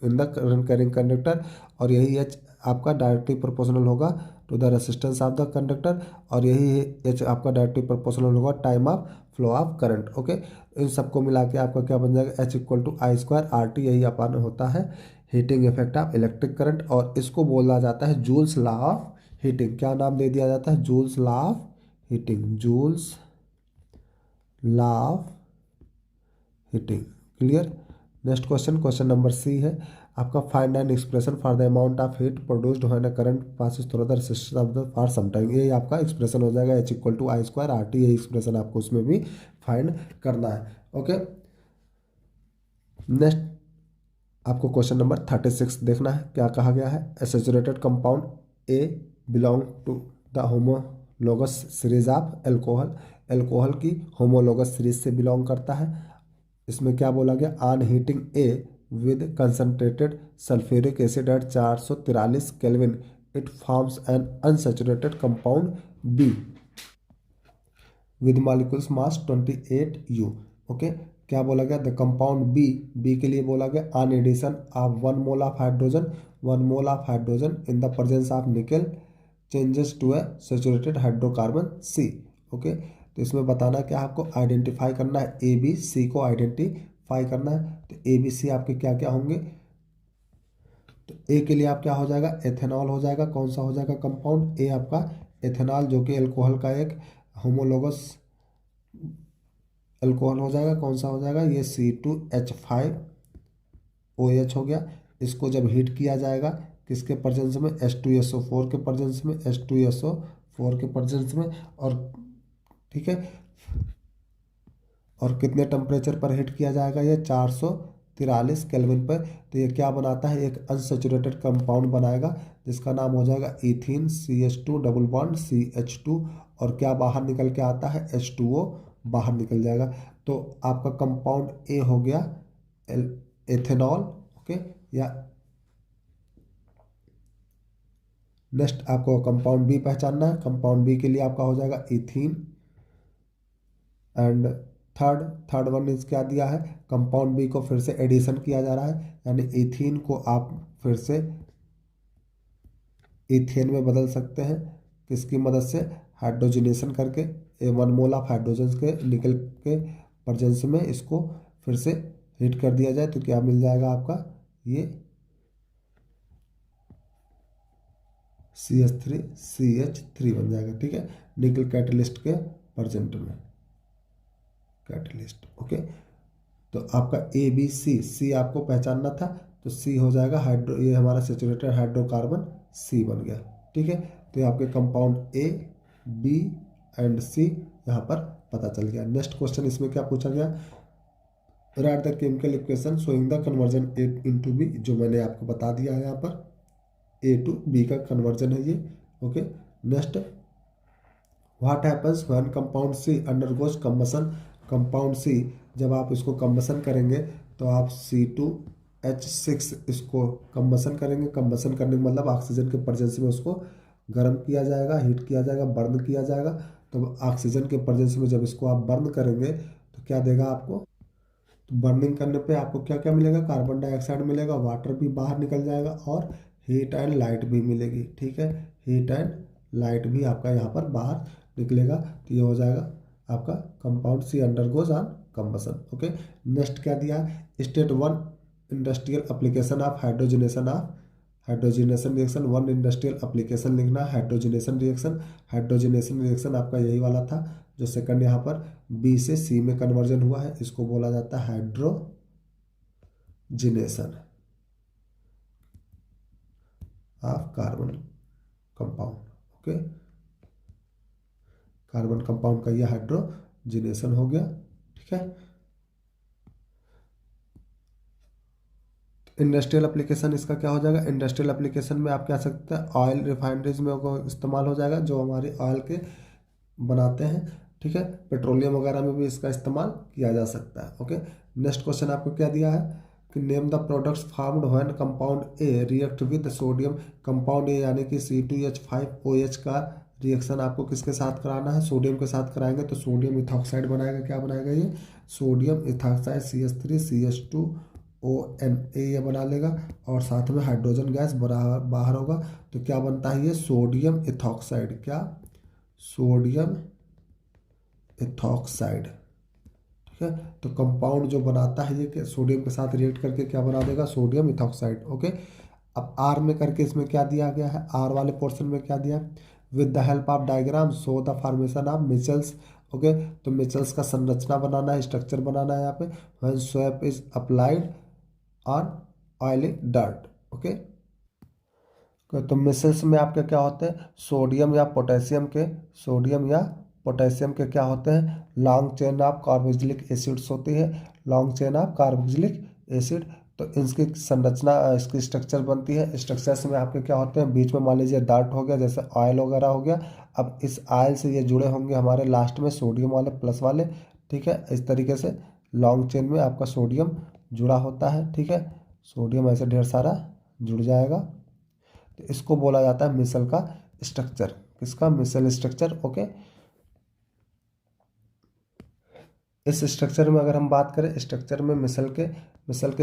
in the current carrying conductor, और यही H आपका डायरेक्टली प्रोपोर्शनल होगा to the resistance of the conductor, और यही H आपका डायरेक्टली प्रोपोर्शनल होगा time of flow of current. Okay, इन सबको मिला के आपका क्या बन जाएगा, H equal to I square R T, यही अपन होता है heating effect of electric current, और इसको बोला जाता है जूल्स लॉ ऑफ हीटिंग। क्या नाम दे दिया जाता है, Joule's law of heating, Joule's law of heating. Clear. Next question, question number C है आपका, find an expression for the amount of heat produced when a current passes through the resistance of the for some time. ये आपका expression हो जाएगा H equal to I square R T, यही expression आपको उसमें भी फाइंड करना है। ओके, नेक्स्ट आपको क्वेश्चन नंबर 36 देखना है, क्या कहा गया है, A saturated compound A belong to the homologous series of alcohol, alcohol की होमोलोगस सीरीज से बिलोंग करता है। इसमें क्या बोला गया, on heating A with concentrated sulphuric acid at 443 kelvin it forms an unsaturated compound B with molecules mass 28 U। Okay, क्या बोला गया, द कंपाउंड बी, बी के लिए बोला गया on addition of 1 mole of hydrogen, 1 mole of hydrogen in the presence of nickel changes to a saturated hydrocarbon C. Okay, तो इसमें बताना क्या आपको आइडेंटिफाई करना है, ए बी सी को आइडेंटिफाई करना है। तो ए बी सी आपके क्या क्या होंगे, तो ए के लिए आप क्या हो जाएगा, एथेनॉल हो जाएगा। कौन सा हो जाएगा कंपाउंड, ए आपका एथेनॉल, जो कि अल्कोहल का एक होमोलोगस अल्कोहल हो जाएगा। कौन सा हो जाएगा, ये C2H5OH हो गया। इसको जब हीट किया जाएगा किसके प्रेजेंस में, H2SO4 के प्रेजेंस में, H2SO4 के प्रेजेंस में। और ठीक है, और कितने टेम्परेचर पर हीट किया जाएगा, ये 443 केल्विन पर। तो ये क्या बनाता है, एक अनसेचुरेटेड कंपाउंड बनाएगा जिसका नाम हो जाएगा ethene, CH2 double bond CH2। और क्या बाहर निकल के आता है, H2O बाहर निकल जाएगा। तो आपका कंपाउंड ए हो गया एथेनॉल। ओके, या नेक्स्ट आपको कंपाउंड बी पहचानना है। कंपाउंड बी के लिए आपका हो जाएगा ethene. And third one is क्या दिया है, कंपाउंड बी को फिर से एडिशन किया जा रहा है, यानी इथीन को आप फिर से इथेन में बदल सकते हैं। किसकी मदद से, हाइड्रोजनेशन करके। 1 मोल ऑफ हाइड्रोजन के निकल के प्रेजेंस में इसको फिर से हीट कर दिया जाए तो क्या मिल जाएगा आपका, ये CH3CH3 बन जाएगा। ठीक है, निकल कैटलिस्ट के प्रेजेंट में, कैटलिस्ट। ओके, तो आपका ABC आपको पहचानना था, तो सी हो जाएगा हाइड्रो, ये हमारा सेचुरेटेड हाइड्रोकार्बन सी बन गया। ठीक है, तो ये आपके कंपाउंड ए बी एंड सी यहाँ पर पता चल गया। नेक्स्ट क्वेश्चन इसमें क्या पूछा गया, write the chemical equation showing the conversion A into B, जो मैंने आपको बता दिया है यहाँ पर, ए टू बी का कन्वर्जन है ये। Okay, next, what happens when compound C undergoes combustion. Compound C जब आप इसको कम्बसन करेंगे तो आप C2H6 इसको कम्बसन करेंगे। कम्बसन करने का मतलब ऑक्सीजन के प्रेजेंस में उसको गर्म किया जाएगा, हीट किया जाएगा, बर्न किया जाएगा। तो ऑक्सीजन के प्रेजेंस में जब इसको आप बर्न करेंगे तो क्या देगा आपको, तो बर्निंग करने पे आपको क्या क्या मिलेगा, कार्बन डाइऑक्साइड मिलेगा, वाटर भी बाहर निकल जाएगा और हीट एंड लाइट भी मिलेगी। ठीक है, हीट एंड लाइट भी आपका यहाँ पर बाहर निकलेगा। तो ये हो जाएगा आपका compound C undergoes on combustion. Okay, next क्या दिया है, state 1 industrial application of hydrogenation reaction. 1 industrial application लिखना, हाइड्रोजनेशन रिएक्शन। हाइड्रोजनेशन रिएक्शन आपका यही वाला था जो सेकंड यहाँ पर बी से सी में कन्वर्जन हुआ है, इसको बोला जाता है hydrogenation of carbon compound. Okay, carbon compound का ये हाइड्रोजिनेशन हो गया। ठीक है, इंडस्ट्रियल एप्लीकेशन इसका क्या हो जाएगा, इंडस्ट्रियल एप्लीकेशन में आप क्या सकते हैं, ऑयल रिफाइनरीज में इस्तेमाल हो जाएगा, जो हमारे ऑयल के बनाते हैं। ठीक है, पेट्रोलियम वगैरह में भी इसका इस्तेमाल किया जा सकता है। ओके, नेक्स्ट क्वेश्चन आपको क्या दिया है कि name the products farmed when compound A react with sodium. Compound A यानी कि C2H5OH का रिएक्शन आपको किसके साथ कराना है, सोडियम के साथ कराएंगे तो सोडियम इथॉक्साइड बनाएगा। क्या बनाएगा ये, सोडियम इथॉक्साइड CH3CH2ONA ये बना लेगा और साथ में हाइड्रोजन गैस बाहर होगा। तो क्या बनता है ये, सोडियम इथॉक्साइड। क्या, सोडियम इथॉक्साइड। ठीक है, तो कंपाउंड जो बनाता है ये सोडियम के साथ रिएक्ट करके क्या बना देगा, सोडियम इथॉक्साइड। ओके, अब आर में करके इसमें क्या दिया गया है, आर वाले पोर्शन में क्या दिया, with the help of diagram show the formation of micelles. Okay, तो मिचेल्स का संरचना बनाना है, स्ट्रक्चर बनाना है यहाँ पे। When swap is applied on oily dirt. Okay, तो मिसल्स में आपके क्या होते हैं, सोडियम या पोटेशियम के क्या होते हैं, long chain of carboxylic acids होती है, long chain of carboxylic acid. तो इसकी संरचना, इसकी स्ट्रक्चर बनती है। स्ट्रक्चर्स में आपके क्या होते हैं, बीच में मान लीजिए डार्ट हो गया, जैसे ऑयल वगैरह हो गया। अब इस ऑयल से ये जुड़े होंगे हमारे लास्ट में सोडियम वाले प्लस वाले। ठीक है, इस तरीके से लॉन्ग चेन में आपका सोडियम जुड़ा होता है। ठीक है, सोडियम ऐसे ढेर सारा जुड़ जाएगा, तो इसको बोला जाता है मिसल का स्ट्रक्चर। किसका, मिसल स्ट्रक्चर। ओके, इस स्ट्रक्चर में अगर हम बात करें, स्ट्रक्चर में मिसल के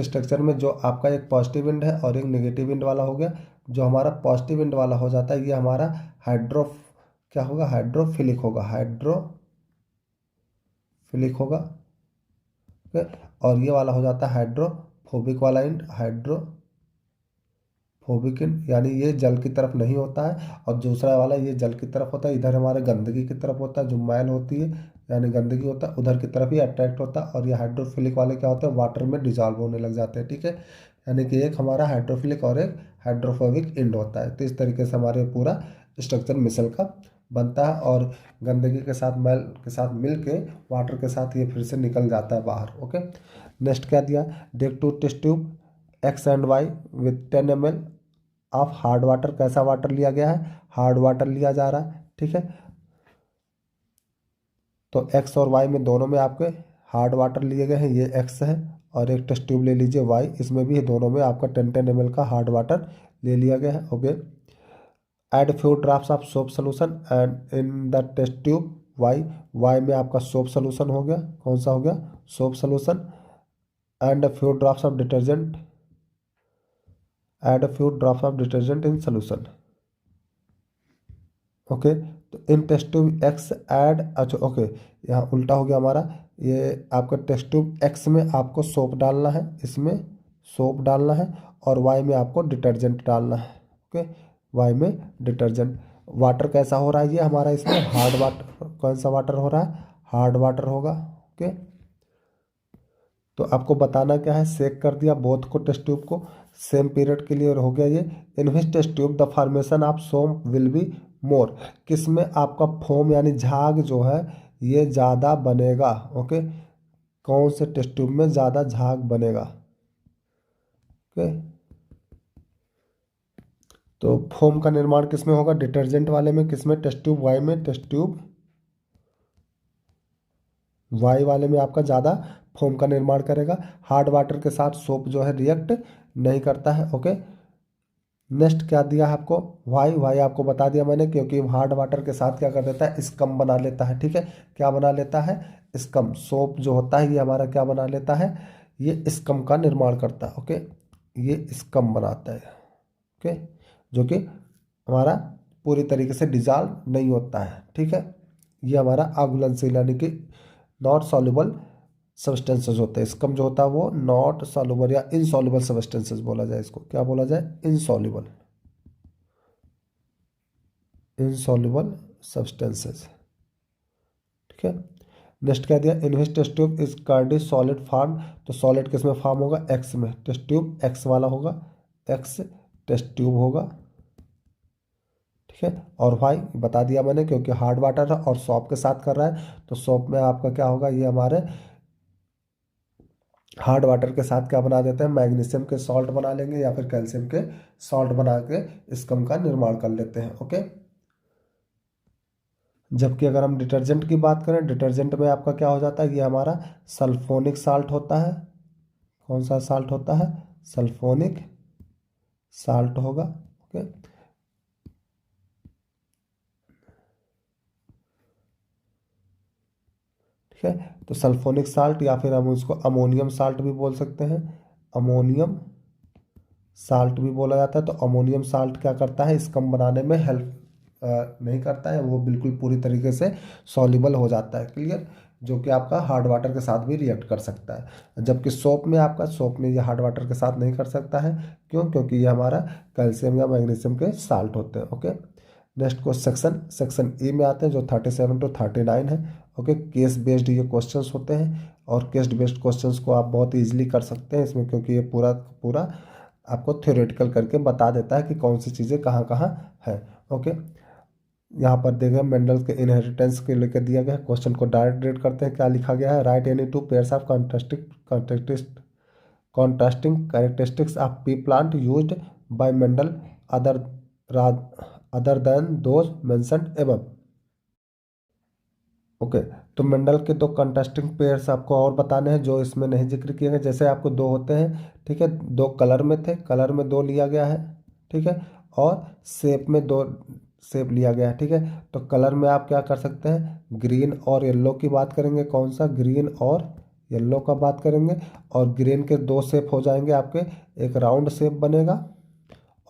स्ट्रक्चर में जो आपका एक पॉजिटिव एंड है और एक नेगेटिव एंड वाला हो गया। जो हमारा पॉजिटिव एंड वाला हो जाता है ये हमारा क्या होगा, हाइड्रोफिलिक होगा, हाइड्रोफिलिक होगा। ओके। और ये वाला हो जाता है हाइड्रोफोबिक वाला इंट, हाइड्रोफोबिक इंट, यानी ये जल की तरफ नहीं होता है। और दूसरा वाला ये जल की तरफ होता है, इधर हमारे गंदगी की तरफ होता है, जो मैल होती है यानी गंदगी होता है उधर की तरफ ही अट्रैक्ट होता है। और ये हाइड्रोफिलिक वाले क्या होते हैं, वाटर में डिजॉल्व होने लग जाते हैं, ठीक है। यानी कि एक हमारा हाइड्रोफिलिक और एक हाइड्रोफोबिक इंड होता है। तो इस तरीके से हमारे पूरा स्ट्रक्चर मिसल का बनता है। और गंदगी के साथ मैल के साथ मिल के वाटर के साथ ये फिर से निकल जाता है बाहर। ओके। नेक्स्ट क्या दिया, take two test tube X and Y with 10 ml of hard water. कैसा वाटर लिया गया है, हार्ड वाटर लिया जा रहा है, ठीक है। तो एक्स और वाई में दोनों में आपके हार्ड वाटर लिए गए हैं, ये एक्स है। और एक टेस्ट ट्यूब ले लीजिए वाई, इसमें भी दोनों में आपका 10 ml का हार्ड वाटर ले लिया गया है। Okay. Add few drops of soap solution and in the test tube Y, Y में आपका सोप सोल्यूशन हो गया, कौन सा हो गया, soap solution. And few drops of detergent, add few drops of detergent in solution. Okay. तो in test tube X add, अच्छा ओके, यहाँ उल्टा हो गया हमारा। ये आपका टेस्ट ट्यूब एक्स में आपको सोप डालना है, इसमें सोप डालना है। और वाई में आपको डिटर्जेंट डालना है। ओके। वाई में डिटर्जेंट। वाटर कैसा हो रहा है ये हमारा, इसमें हार्ड वाटर, कौन सा वाटर हो रहा है, हार्ड वाटर होगा। ओके। तो आपको बताना क्या है, सेक कर दिया बोथ को, टेस्ट ट्यूब को सेम पीरियड के लिए, और हो गया ये। In which test tube the formation of foam will be more, किसमें आपका फोम यानी झाग जो है ये ज़्यादा बनेगा। ओके। कौन से टेस्ट ट्यूब में ज़्यादा झाग बनेगा। ओके। तो फोम का निर्माण किसमें होगा, डिटर्जेंट वाले में, किसमें, टेस्ट ट्यूब वाई में, टेस्ट ट्यूब वाई वाले में आपका ज़्यादा फोम का निर्माण करेगा। हार्ड वाटर के साथ सोप जो है रिएक्ट नहीं करता है। ओके। नेक्स्ट क्या दिया है आपको, वाई, वाई आपको बता दिया मैंने, क्योंकि हार्ड वाटर के साथ क्या कर देता है, स्कम बना लेता है, ठीक है। क्या बना लेता है, स्कम। सोप जो होता है ये हमारा क्या बना लेता है, ये स्कम का निर्माण करता है। ओके। ये स्कम बनाता है। ओके। जो कि हमारा पूरी तरीके से डिजॉल्व नहीं होता है, ठीक है। ये हमारा अघुलनशील यानी कि नॉट सॉल्युबल सब्सटेंसेस होते हैं। स्कम जो होता है वो नॉट सॉल्युबल या इनसॉल्युबल सब्सटेंसेस बोला जाए, इसको क्या बोला जाए, इनसॉल्युबल, इनसॉल्युबल सब्सटेंसेस, ठीक है। नेक्स्ट क्या दिया, in which test tube is curdy solid form. तो सॉलिड किस में फॉर्म होगा, एक्स में, टेस्ट ट्यूब एक्स वाला होगा, एक्स टेस्ट ट्यूब होगा, ठीक है। और वाई बता दिया मैंने, क्योंकि हार्ड वाटर है और सॉप के साथ कर रहा है, तो सॉप में आपका क्या होगा, ये हमारे हार्ड वाटर के साथ क्या बना देते हैं, मैग्नीशियम के सॉल्ट बना लेंगे या फिर कैल्शियम के सॉल्ट बना के स्कम का निर्माण कर लेते हैं। ओके। जबकि अगर हम डिटर्जेंट की बात करें, डिटर्जेंट में आपका क्या हो जाता है, ये हमारा सल्फोनिक साल्ट होता है। कौन सा साल्ट होता है, सल्फोनिक साल्ट होगा। ओके। ठीक है। तो सल्फोनिक साल्ट या फिर हम उसको अमोनियम साल्ट भी बोल सकते हैं, अमोनियम साल्ट भी बोला जाता है। तो अमोनियम साल्ट क्या करता है, स्कम बनाने में हेल्प नहीं करता है, वो बिल्कुल पूरी तरीके से सॉल्युबल हो जाता है, क्लियर। जो कि आपका हार्ड वाटर के साथ भी रिएक्ट कर सकता है। जबकि सोप में आपका, सोप में ये हार्ड वाटर के साथ नहीं कर सकता है, क्यों, क्योंकि ये हमारा कैल्शियम या मैग्नीशियम के साल्ट होते हैं। ओके। नेक्स्ट को सेक्शन, सेक्शन ई में आते हैं, जो 37 to 39 है। ओके। केस बेस्ड ये क्वेश्चंस होते हैं, और केस बेस्ड क्वेश्चंस को आप बहुत इजीली कर सकते हैं इसमें, क्योंकि ये पूरा पूरा आपको थ्योरेटिकल करके बता देता है कि कौन सी चीज़ें कहाँ कहाँ है। ओके। यहाँ पर देखिए मेंडल के इनहेरिटेंस के लेकर दिया गया है। क्वेश्चन को डायरेक्ट रीड करते हैं, क्या लिखा गया है, right any two pairs of contrasting characteristics of P plant used by Mendel other other than those mentioned above. Okay. तो मेंडल के दो कंट्रास्टिंग पेयर्स आपको और बताने हैं जो इसमें नहीं जिक्र किए गए। जैसे आपको दो होते हैं, ठीक है, दो कलर में थे, कलर में दो लिया गया है, ठीक है। और शेप में दो शेप लिया गया है, ठीक है। तो कलर में आप क्या कर सकते हैं, ग्रीन और येलो की बात करेंगे, कौन सा, ग्रीन और येलो का बात करेंगे। और ग्रीन के दो शेप हो जाएंगे आपके, एक राउंड शेप बनेगा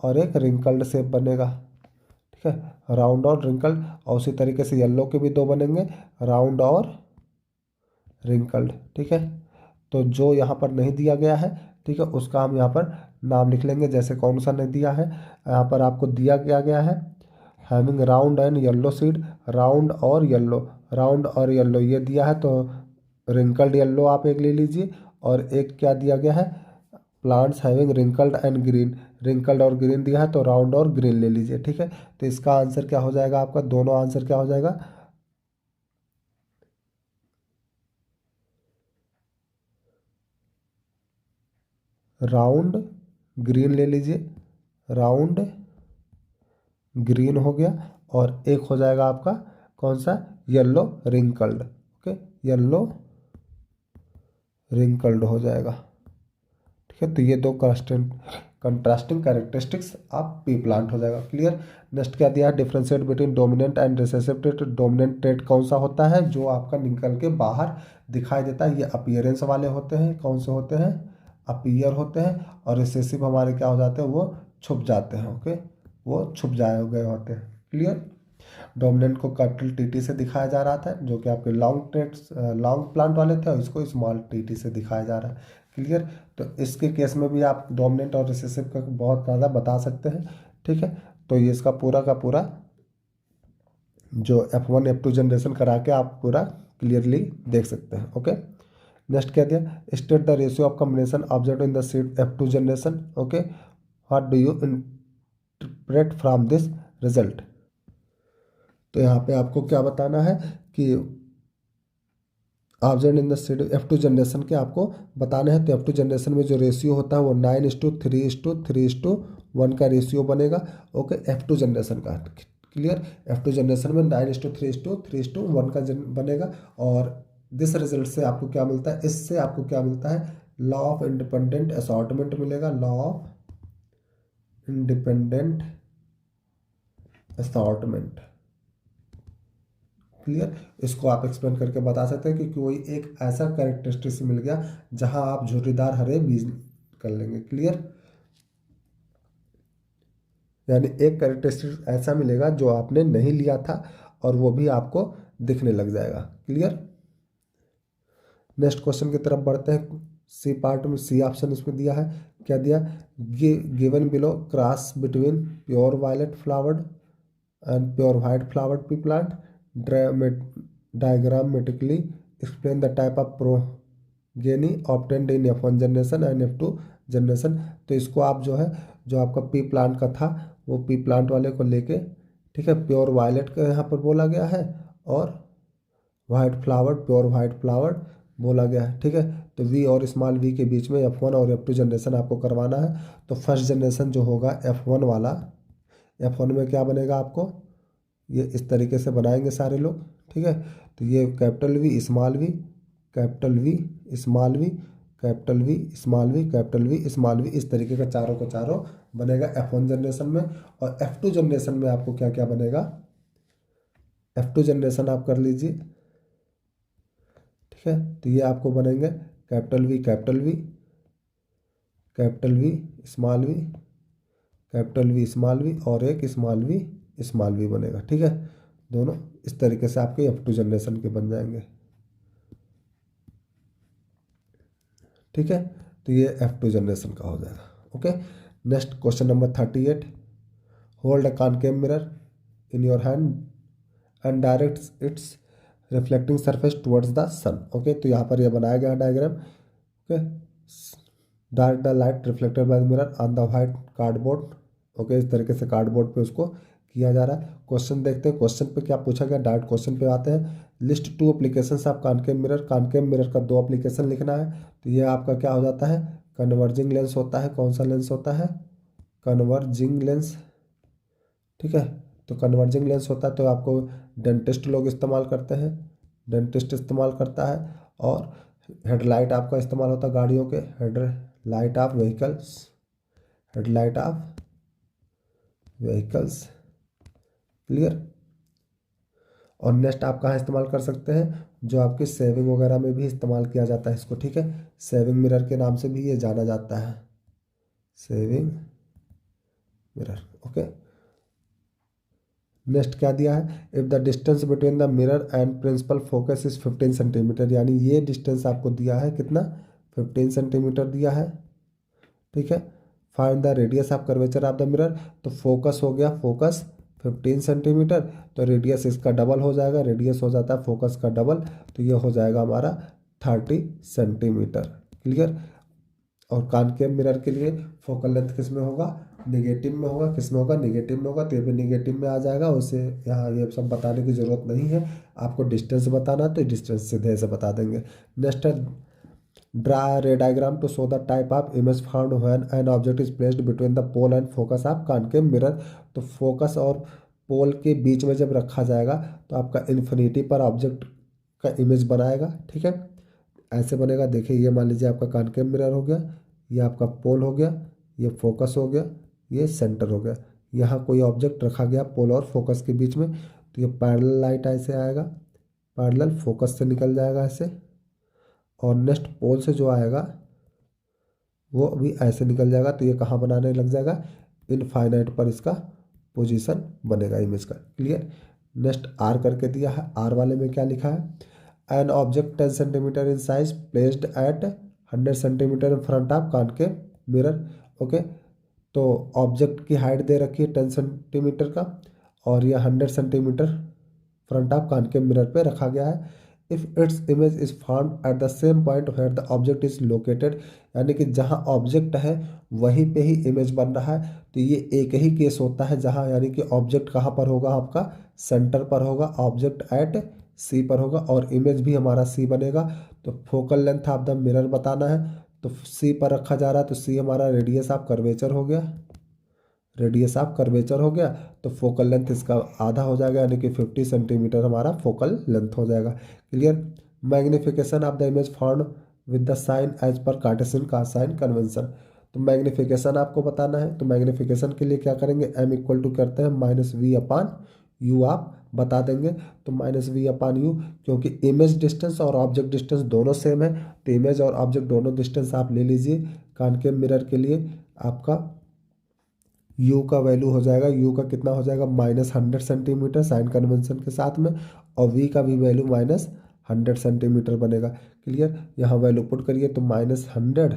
और एक रिंकल्ड शेप बनेगा, ठीक है, राउंड और रिंकल्ड। और उसी तरीके से येलो के भी दो बनेंगे, राउंड और रिंकल्ड, ठीक है। तो जो यहाँ पर नहीं दिया गया है, ठीक है, उसका हम यहाँ पर नाम लिख लेंगे। जैसे कौन सा नहीं दिया है, यहाँ पर आपको दिया गया है having round and yellow seed, round और येलो, राउंड और येलो ये दिया है, तो रिंकल्ड येलो आप एक ले लीजिए। और एक क्या दिया गया है, plants having wrinkled and green, wrinkled और ग्रीन दिया है, तो राउंड और ग्रीन ले लीजिए, ठीक है। तो इसका आंसर क्या हो जाएगा आपका, दोनों आंसर क्या हो जाएगा, राउंड ग्रीन ले लीजिए, राउंड ग्रीन हो गया। और एक हो जाएगा आपका कौन सा, yellow wrinkled, okay, yellow wrinkled हो जाएगा, ठीक है। तो ये दो कंट्रास्टिंग कैरेक्टरिस्टिक्स आप पी प्लांट हो जाएगा, क्लियर। नेक्स्ट क्या दिया है, differentiate between dominant and recessive trait. Dominant trait कौन सा होता है, जो आपका निकल के बाहर दिखाई देता है, ये अपीयरेंस वाले होते हैं। कौन से होते हैं, अपीयर होते हैं। और रिसेसिव हमारे क्या हो जाते हैं, वो छुप जाते हैं, ओके, वो छुप जाए गए होते हैं, क्लियर। डोमिनेंट को कैपिटल टीटी से दिखाया जा रहा था, जो कि आपके लॉन्ग ट्रेट्स लॉन्ग प्लांट वाले थे, और इसको स्मॉल टीटी से दिखाया जा रहा है, क्लियर। तो इसके केस में भी आप डोमिनेंट और रिसेसिव का बहुत ज़्यादा बता सकते हैं, ठीक है। तो ये इसका पूरा का पूरा जो F1 F2 जनरेशन करा के आप पूरा क्लियरली देख सकते हैं, ओके। नेक्स्ट क्या दिया, state the ratio of combination observe in the seed F2 generation, okay, what do you interpret from this result. तो यहाँ पे आपको क्या बताना है कि observe in the seed F2 generation के आपको बताने हैं। तो F2 जनरेशन में जो रेशियो होता है वो 9:3:3:1 का रेशियो बनेगा, ओके, F2 जनरेशन का, क्लियर। F2 जनरेशन में 9:3:3:1 का बनेगा। और दिस रिजल्ट से आपको क्या मिलता है, इससे आपको क्या मिलता है, लॉ ऑफ इंडिपेंडेंट असॉर्टमेंट मिलेगा, law of independent assortment, clear. इसको आप एक्सप्लेन करके बता सकते हैं कि कोई एक ऐसा कैरेक्टरिस्टिक्स मिल गया जहां आप झुर्रीदार हरे बीज कर लेंगे, क्लियर। यानी एक कैरेक्टरिस्टिक्स ऐसा मिलेगा जो आपने नहीं लिया था और वो भी आपको दिखने लग जाएगा, क्लियर। नेक्स्ट क्वेश्चन की तरफ बढ़ते हैं। सी पार्ट में सी ऑप्शन इसमें दिया है, क्या दिया, given below cross between pure violet flowered and pure white flowered pea plant, diagrammatically explain the type of progeny obtained in F1 generation and F2 generation. तो इसको आप जो है, जो आपका पी प्लांट का था, वो पी प्लांट वाले को लेके, ठीक है, प्योर वायलेट का यहाँ पर बोला गया है, और white flowered, pure white flowered बोला गया है, ठीक है। तो वी और स्मॉल वी के बीच में F1 और F2 जनरेशन आपको करवाना है। तो फर्स्ट जनरेशन जो होगा F1 वाला, F1 में क्या बनेगा आपको, ये इस तरीके से बनाएंगे सारे लोग, ठीक है। तो ये capital V small V, capital V small V, capital V small V, capital V small V, इस तरीके का चारों का चारों बनेगा F1 जनरेशन में। और F2 जनरेशन में आपको क्या क्या बनेगा, F2 जनरेशन आप कर लीजिए, ठीक है। तो ये आपको बनेंगे capital V, capital V, capital V small V, capital V small V, और एक स्मॉल वी बनेगा, ठीक है। दोनों इस तरीके से आपके F2 जनरेशन के बन जाएंगे, ठीक है। तो ये F2 जनरेशन का हो जाएगा, okay. Next question number 38, hold a concave mirror in your hand and direct its reflecting surface towards the sun, okay. तो यहाँ पर ये बनाया गया diagram, okay, direct the light reflected by the mirror on the white cardboard, okay. इस तरीके से cardboard पे उसको किया जा रहा है। क्वेश्चन देखते हैं, क्वेश्चन पे क्या पूछा गया, डायरेक्ट क्वेश्चन पे आते हैं। List 2 application of concave mirror, concave mirror का 2 एप्लीकेशन लिखना है। तो ये आपका क्या हो जाता है, कन्वर्जिंग लेंस होता है। कौन सा लेंस होता है, कन्वर्जिंग लेंस, ठीक है। तो कन्वर्जिंग लेंस होता है, तो आपको डेंटिस्ट लोग इस्तेमाल करते हैं, डेंटिस्ट इस्तेमाल करता है। और हेडलाइट आपका इस्तेमाल होता है गाड़ियों के, headlight of vehicles, headlight of vehicles, clear. और नेक्स्ट आप कहाँ इस्तेमाल कर सकते हैं, जो आपके सेविंग वगैरह में भी इस्तेमाल किया जाता है इसको, ठीक है। सेविंग मिरर के नाम से भी ये जाना जाता है, सेविंग मिरर, ओके। नेक्स्ट क्या दिया है, if the distance between the mirror and principal focus is 15 centimeter, यानी ये डिस्टेंस आपको दिया है कितना, 15 सेंटीमीटर दिया है। ठीक है, find the radius of curvature of the mirror. तो फोकस हो गया, फोकस 15 सेंटीमीटर, तो रेडियस इसका डबल हो जाएगा, रेडियस हो जाता है फोकस का डबल, तो ये हो जाएगा हमारा 30 सेंटीमीटर। क्लियर। और कॉनकेव मिरर के लिए फोकल लेंथ किस में होगा, निगेटिव में होगा। किस में होगा, निगेटिव में होगा, तो ये भी निगेटिव में आ जाएगा। उसे यहाँ ये सब बताने की ज़रूरत नहीं है, आपको डिस्टेंस बताना तो डिस्टेंस सीधे से बता देंगे। नेक्स्ट है draw ray diagram to show the type of image found when an object is placed between the pole and focus of concave mirror. तो फोकस और पोल के बीच में जब रखा जाएगा तो आपका इन्फिनिटी पर ऑब्जेक्ट का इमेज बनाएगा। ठीक है, ऐसे बनेगा। देखिए ये मान लीजिए आपका कॉनकेव मिरर हो गया, ये आपका पोल हो गया, ये फोकस हो गया, ये सेंटर हो गया। यहाँ कोई ऑब्जेक्ट रखा गया पोल और फोकस के बीच में, तो ये पैरेलल लाइट ऐसे आएगा, पैरेलल फोकस से निकल जाएगा ऐसे, और नेक्स्ट पोल से जो आएगा वो भी ऐसे निकल जाएगा। तो ये कहाँ बनाने लग जाएगा, इनफाइनाइट पर इसका पोजीशन बनेगा इमेज का। क्लियर। नेक्स्ट आर करके दिया है, आर वाले में क्या लिखा है, an object 10 centimeter in size placed at 100 centimeter in front of concave mirror. Okay, तो ऑब्जेक्ट की हाइट दे रखी है 10 सेंटीमीटर का, और यह 100 centimeter front of concave mirror पे रखा गया है। If its image is found at the same point where the object is located, यानी कि जहां ऑब्जेक्ट है वहीं पे ही इमेज बन रहा है। तो ये एक ही केस होता है जहां, यानी कि ऑब्जेक्ट कहाँ पर होगा, आपका सेंटर पर होगा, ऑब्जेक्ट एट सी पर होगा, और इमेज भी हमारा सी बनेगा। तो focal length of the mirror बताना है, तो सी पर रखा जा रहा है, तो सी हमारा रेडियस ऑफ कर्वेचर हो गया, रेडियस ऑफ कर्वेचर हो गया। तो फोकल लेंथ इसका आधा हो जाएगा, यानी कि 50 सेंटीमीटर हमारा फोकल लेंथ हो जाएगा। Clear. Magnification of the image found with the sign as per Cartesian का साइन कन्वेंशन। तो मैग्निफिकेशन आपको बताना है, तो मैग्निफिकेशन के लिए क्या करेंगे, एम इक्वल टू करते हैं माइनस वी अपान यू, आप बता देंगे। तो माइनस वी अपान यू, क्योंकि इमेज डिस्टेंस और ऑब्जेक्ट डिस्टेंस दोनों सेम है, तो इमेज और ऑब्जेक्ट दोनों डिस्टेंस आप ले लीजिए। कॉनकेव मिरर के लिए आपका यू का वैल्यू हो जाएगा, यू का कितना हो जाएगा, -100 सेंटीमीटर साइन कन्वेंशन के साथ में, और वी का भी वैल्यू -100 सेंटीमीटर बनेगा। क्लियर। यहाँ वैल्यू पुट करिए तो -100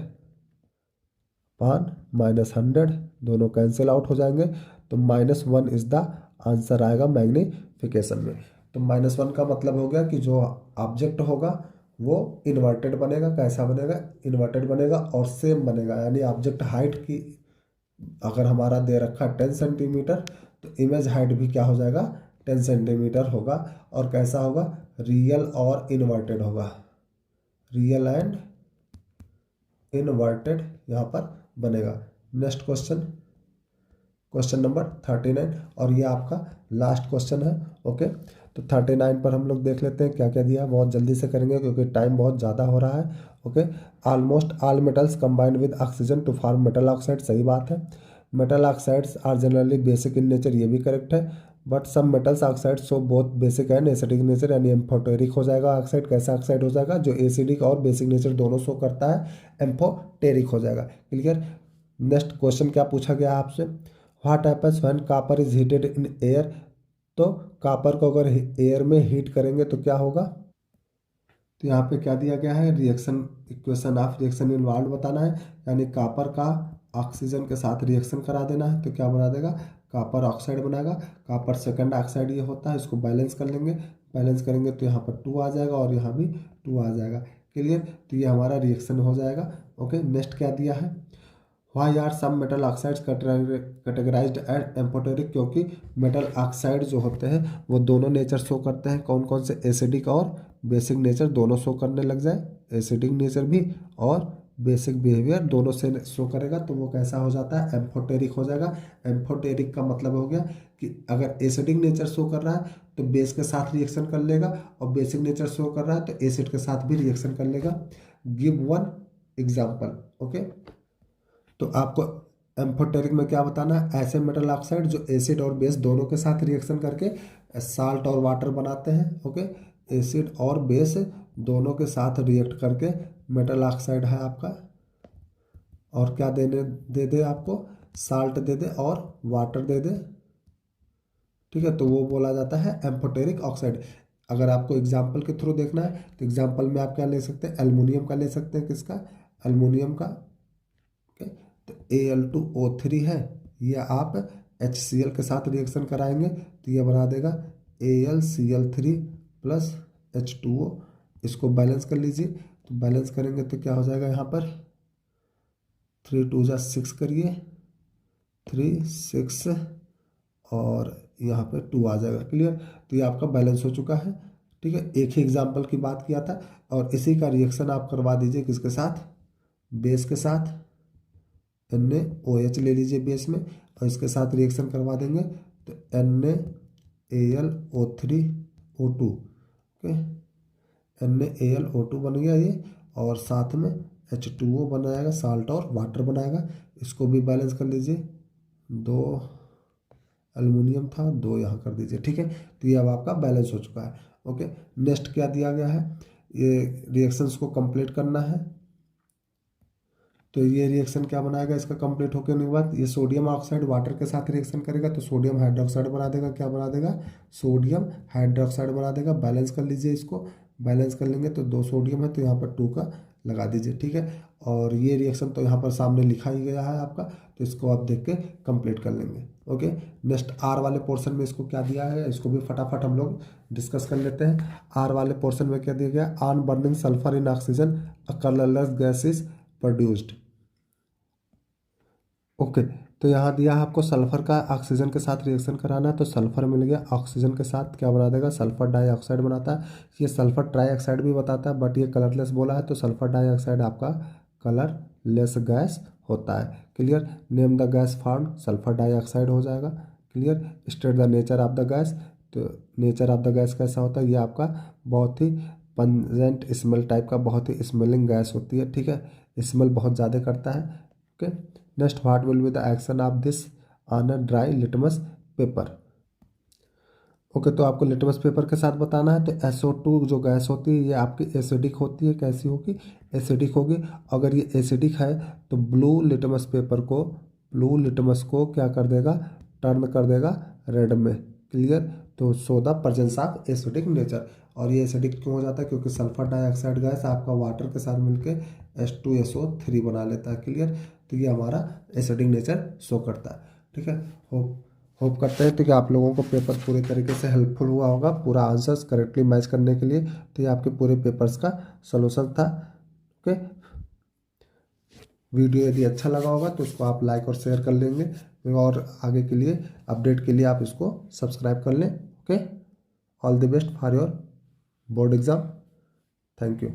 पान -100 दोनों कैंसिल आउट हो जाएंगे, तो -1 इज द आंसर आएगा मैग्निफिकेशन में। तो -1 का मतलब हो गया कि जो ऑब्जेक्ट होगा वो इन्वर्टेड बनेगा। कैसा बनेगा, इन्वर्टेड बनेगा और सेम बनेगा, यानी ऑब्जेक्ट हाइट की अगर हमारा दे रखा 10 सेंटीमीटर, तो इमेज हाइट भी क्या हो जाएगा, 10 सेंटीमीटर होगा। और कैसा होगा, रियल और इन्वर्टेड होगा, रियल एंड इन्वर्टेड यहाँ पर बनेगा। नेक्स्ट क्वेश्चन, क्वेश्चन नंबर 39, और ये आपका लास्ट क्वेश्चन है। ओके, तो 39 पर हम लोग देख लेते हैं क्या क्या दिया, बहुत जल्दी से करेंगे क्योंकि टाइम बहुत ज़्यादा हो रहा है। Okay, almost all metals combined with oxygen to form metal oxide, सही बात है। Metal oxides are generally basic in nature, ये भी करेक्ट है। But some metals oxide show both basic and acidic nature, यानी एम्फोटेरिक हो जाएगा ऑक्साइड। कैसा ऑक्साइड हो जाएगा, जो एसिडिक और बेसिक नेचर दोनों शो करता है, एम्फोटेरिक हो जाएगा। क्लियर। नेक्स्ट क्वेश्चन क्या पूछा गया आपसे, what happens when copper is heated in air. तो कॉपर को अगर एयर में हीट करेंगे तो क्या होगा, तो यहाँ पे क्या दिया गया है, reaction equation of reaction involve बताना है, यानी कॉपर का ऑक्सीजन के साथ रिएक्शन करा देना है, तो क्या बना देगा, कॉपर ऑक्साइड बनाएगा। कॉपर सेकंड ऑक्साइड ये होता है, इसको बैलेंस कर लेंगे, बैलेंस करेंगे तो यहाँ पर 2 आ जाएगा और यहाँ भी 2 आ जाएगा। क्लियर। तो ये हमारा रिएक्शन हो जाएगा। ओके, नेक्स्ट क्या दिया है, why are some metal oxides categorized as amphoteric, क्योंकि मेटल ऑक्साइड जो होते हैं वो दोनों नेचर शो करते हैं, कौन कौन से, एसिडिक और बेसिक नेचर दोनों शो करने लग जाए, एसिडिक नेचर भी और बेसिक बिहेवियर दोनों से शो करेगा, तो वो कैसा हो जाता है, एम्फोटेरिक हो जाएगा। एम्फोटेरिक का मतलब हो गया कि अगर एसिडिक नेचर शो कर रहा है तो बेस के साथ रिएक्शन कर लेगा, और बेसिक नेचर शो कर रहा है तो एसिड के साथ भी रिएक्शन कर लेगा। Give one example. ओके, तो आपको एम्फोटेरिक में क्या बताना है, ऐसे मेटल ऑक्साइड जो एसिड और बेस दोनों के साथ रिएक्शन करके साल्ट और वाटर बनाते हैं। ओके, एसिड और बेस दोनों के साथ रिएक्ट करके मेटल ऑक्साइड है आपका, और क्या देने दे दे आपको, साल्ट दे दे और वाटर दे दे। ठीक है, तो वो बोला जाता है एम्फोटेरिक ऑक्साइड। अगर आपको एग्जाम्पल के थ्रू देखना है तो एग्जाम्पल में आप क्या ले सकते हैं, एल्युमिनियम का ले सकते हैं, किसका, एल्युमिनियम का। ओके, तो Al2O3 है, ये आप HCl के साथ रिएक्शन कराएंगे तो ये बना देगा AlCl3 प्लस H2O। इसको बैलेंस कर लीजिए, तो बैलेंस करेंगे तो क्या हो जाएगा यहाँ पर 3 2 जा 6 करिए, 3 6 और यहाँ पे 2 आ जाएगा। क्लियर, तो ये आपका बैलेंस हो चुका है। ठीक है, एक ही एग्जाम्पल की बात किया था और इसी का रिएक्शन आप करवा दीजिए किसके साथ, बेस के साथ। NaOH ले लीजिए बेस में और इसके साथ रिएक्शन करवा देंगे तो NaAlO3O2। ओके, NaAlO2 बन गया ये, और साथ में H2O बनाएगा, साल्ट और वाटर बनाएगा। इसको भी बैलेंस कर लीजिए, 2 एल्युमिनियम था, 2 यहाँ कर दीजिए। ठीक है, तो ये अब आपका बैलेंस हो चुका है। ओके, नेक्स्ट क्या दिया गया है, ये रिएक्शंस को कंप्लीट करना है। तो ये रिएक्शन क्या बनाएगा, इसका कंप्लीट होने के बाद ये सोडियम ऑक्साइड वाटर के साथ रिएक्शन करेगा तो सोडियम हाइड्रोक्साइड बना देगा। क्या बना देगा, सोडियम हाइड्रोक्साइड बना देगा। बैलेंस कर लीजिए इसको, बैलेंस कर लेंगे तो 2 सोडियम है तो यहाँ पर 2 का लगा दीजिए। ठीक है, और ये रिएक्शन तो यहाँ पर सामने लिखा ही गया है आपका, तो इसको आप देख के कंप्लीट कर लेंगे। ओके, नेक्स्ट आर वाले पोर्शन में इसको क्या दिया है, इसको भी फटाफट हम लोग डिस्कस कर लेते हैं। आर वाले पोर्शन में क्या दिया गया, on burning sulphur in oxygen a colourless gas is produced. Okay, तो यहाँ दिया है आपको सल्फर का ऑक्सीजन के साथ रिएक्शन कराना है, तो सल्फर मिल गया, ऑक्सीजन के साथ क्या बना देगा, सल्फर डाइऑक्साइड बनाता है। ये सल्फर ट्राइऑक्साइड भी बताता है बट ये कलरलेस बोला है, तो सल्फर डाइऑक्साइड आपका कलरलेस गैस होता है। Clear, name the gas form, sulphur dioxide हो जाएगा। Clear, state the nature of the gas, तो नेचर ऑफ द गैस कैसा होता है, ये आपका बहुत ही पंजेंट स्मेल टाइप का, बहुत ही स्मेलिंग गैस होती है। ठीक है, स्मेल बहुत ज़्यादा करता है। Okay, next what will be the action of this on a dry litmus paper. Okay, तो आपको लिटमस पेपर के साथ बताना है। तो SO2 जो गैस होती है ये आपकी एसिडिक होती है। कैसी होगी, एसिडिक होगी। अगर ये एसिडिक है तो ब्लू लिटमस को क्या कर देगा, टर्न कर देगा रेड में। क्लियर, तो show the presence of acidic nature. और ये एसिडिक क्यों हो जाता है, क्योंकि सल्फर डाइऑक्साइड गैस आपका वाटर के साथ मिलकर H2SO3 बना लेता है। क्लियर, तो ये हमारा एसिडिक नेचर शो करता है। ठीक है, होप करते हैं तो कि आप लोगों को पेपर पूरे तरीके से हेल्पफुल हुआ होगा, पूरा आंसर्स करेक्टली मैच करने के लिए। तो ये आपके पूरे पेपर्स का सॉल्यूशन था। ओके, वीडियो यदि अच्छा लगा होगा तो उसको आप लाइक और शेयर कर लेंगे, और आगे के लिए अपडेट के लिए आप इसको सब्सक्राइब कर लें। Okay, all the best for your board exam. Thank you.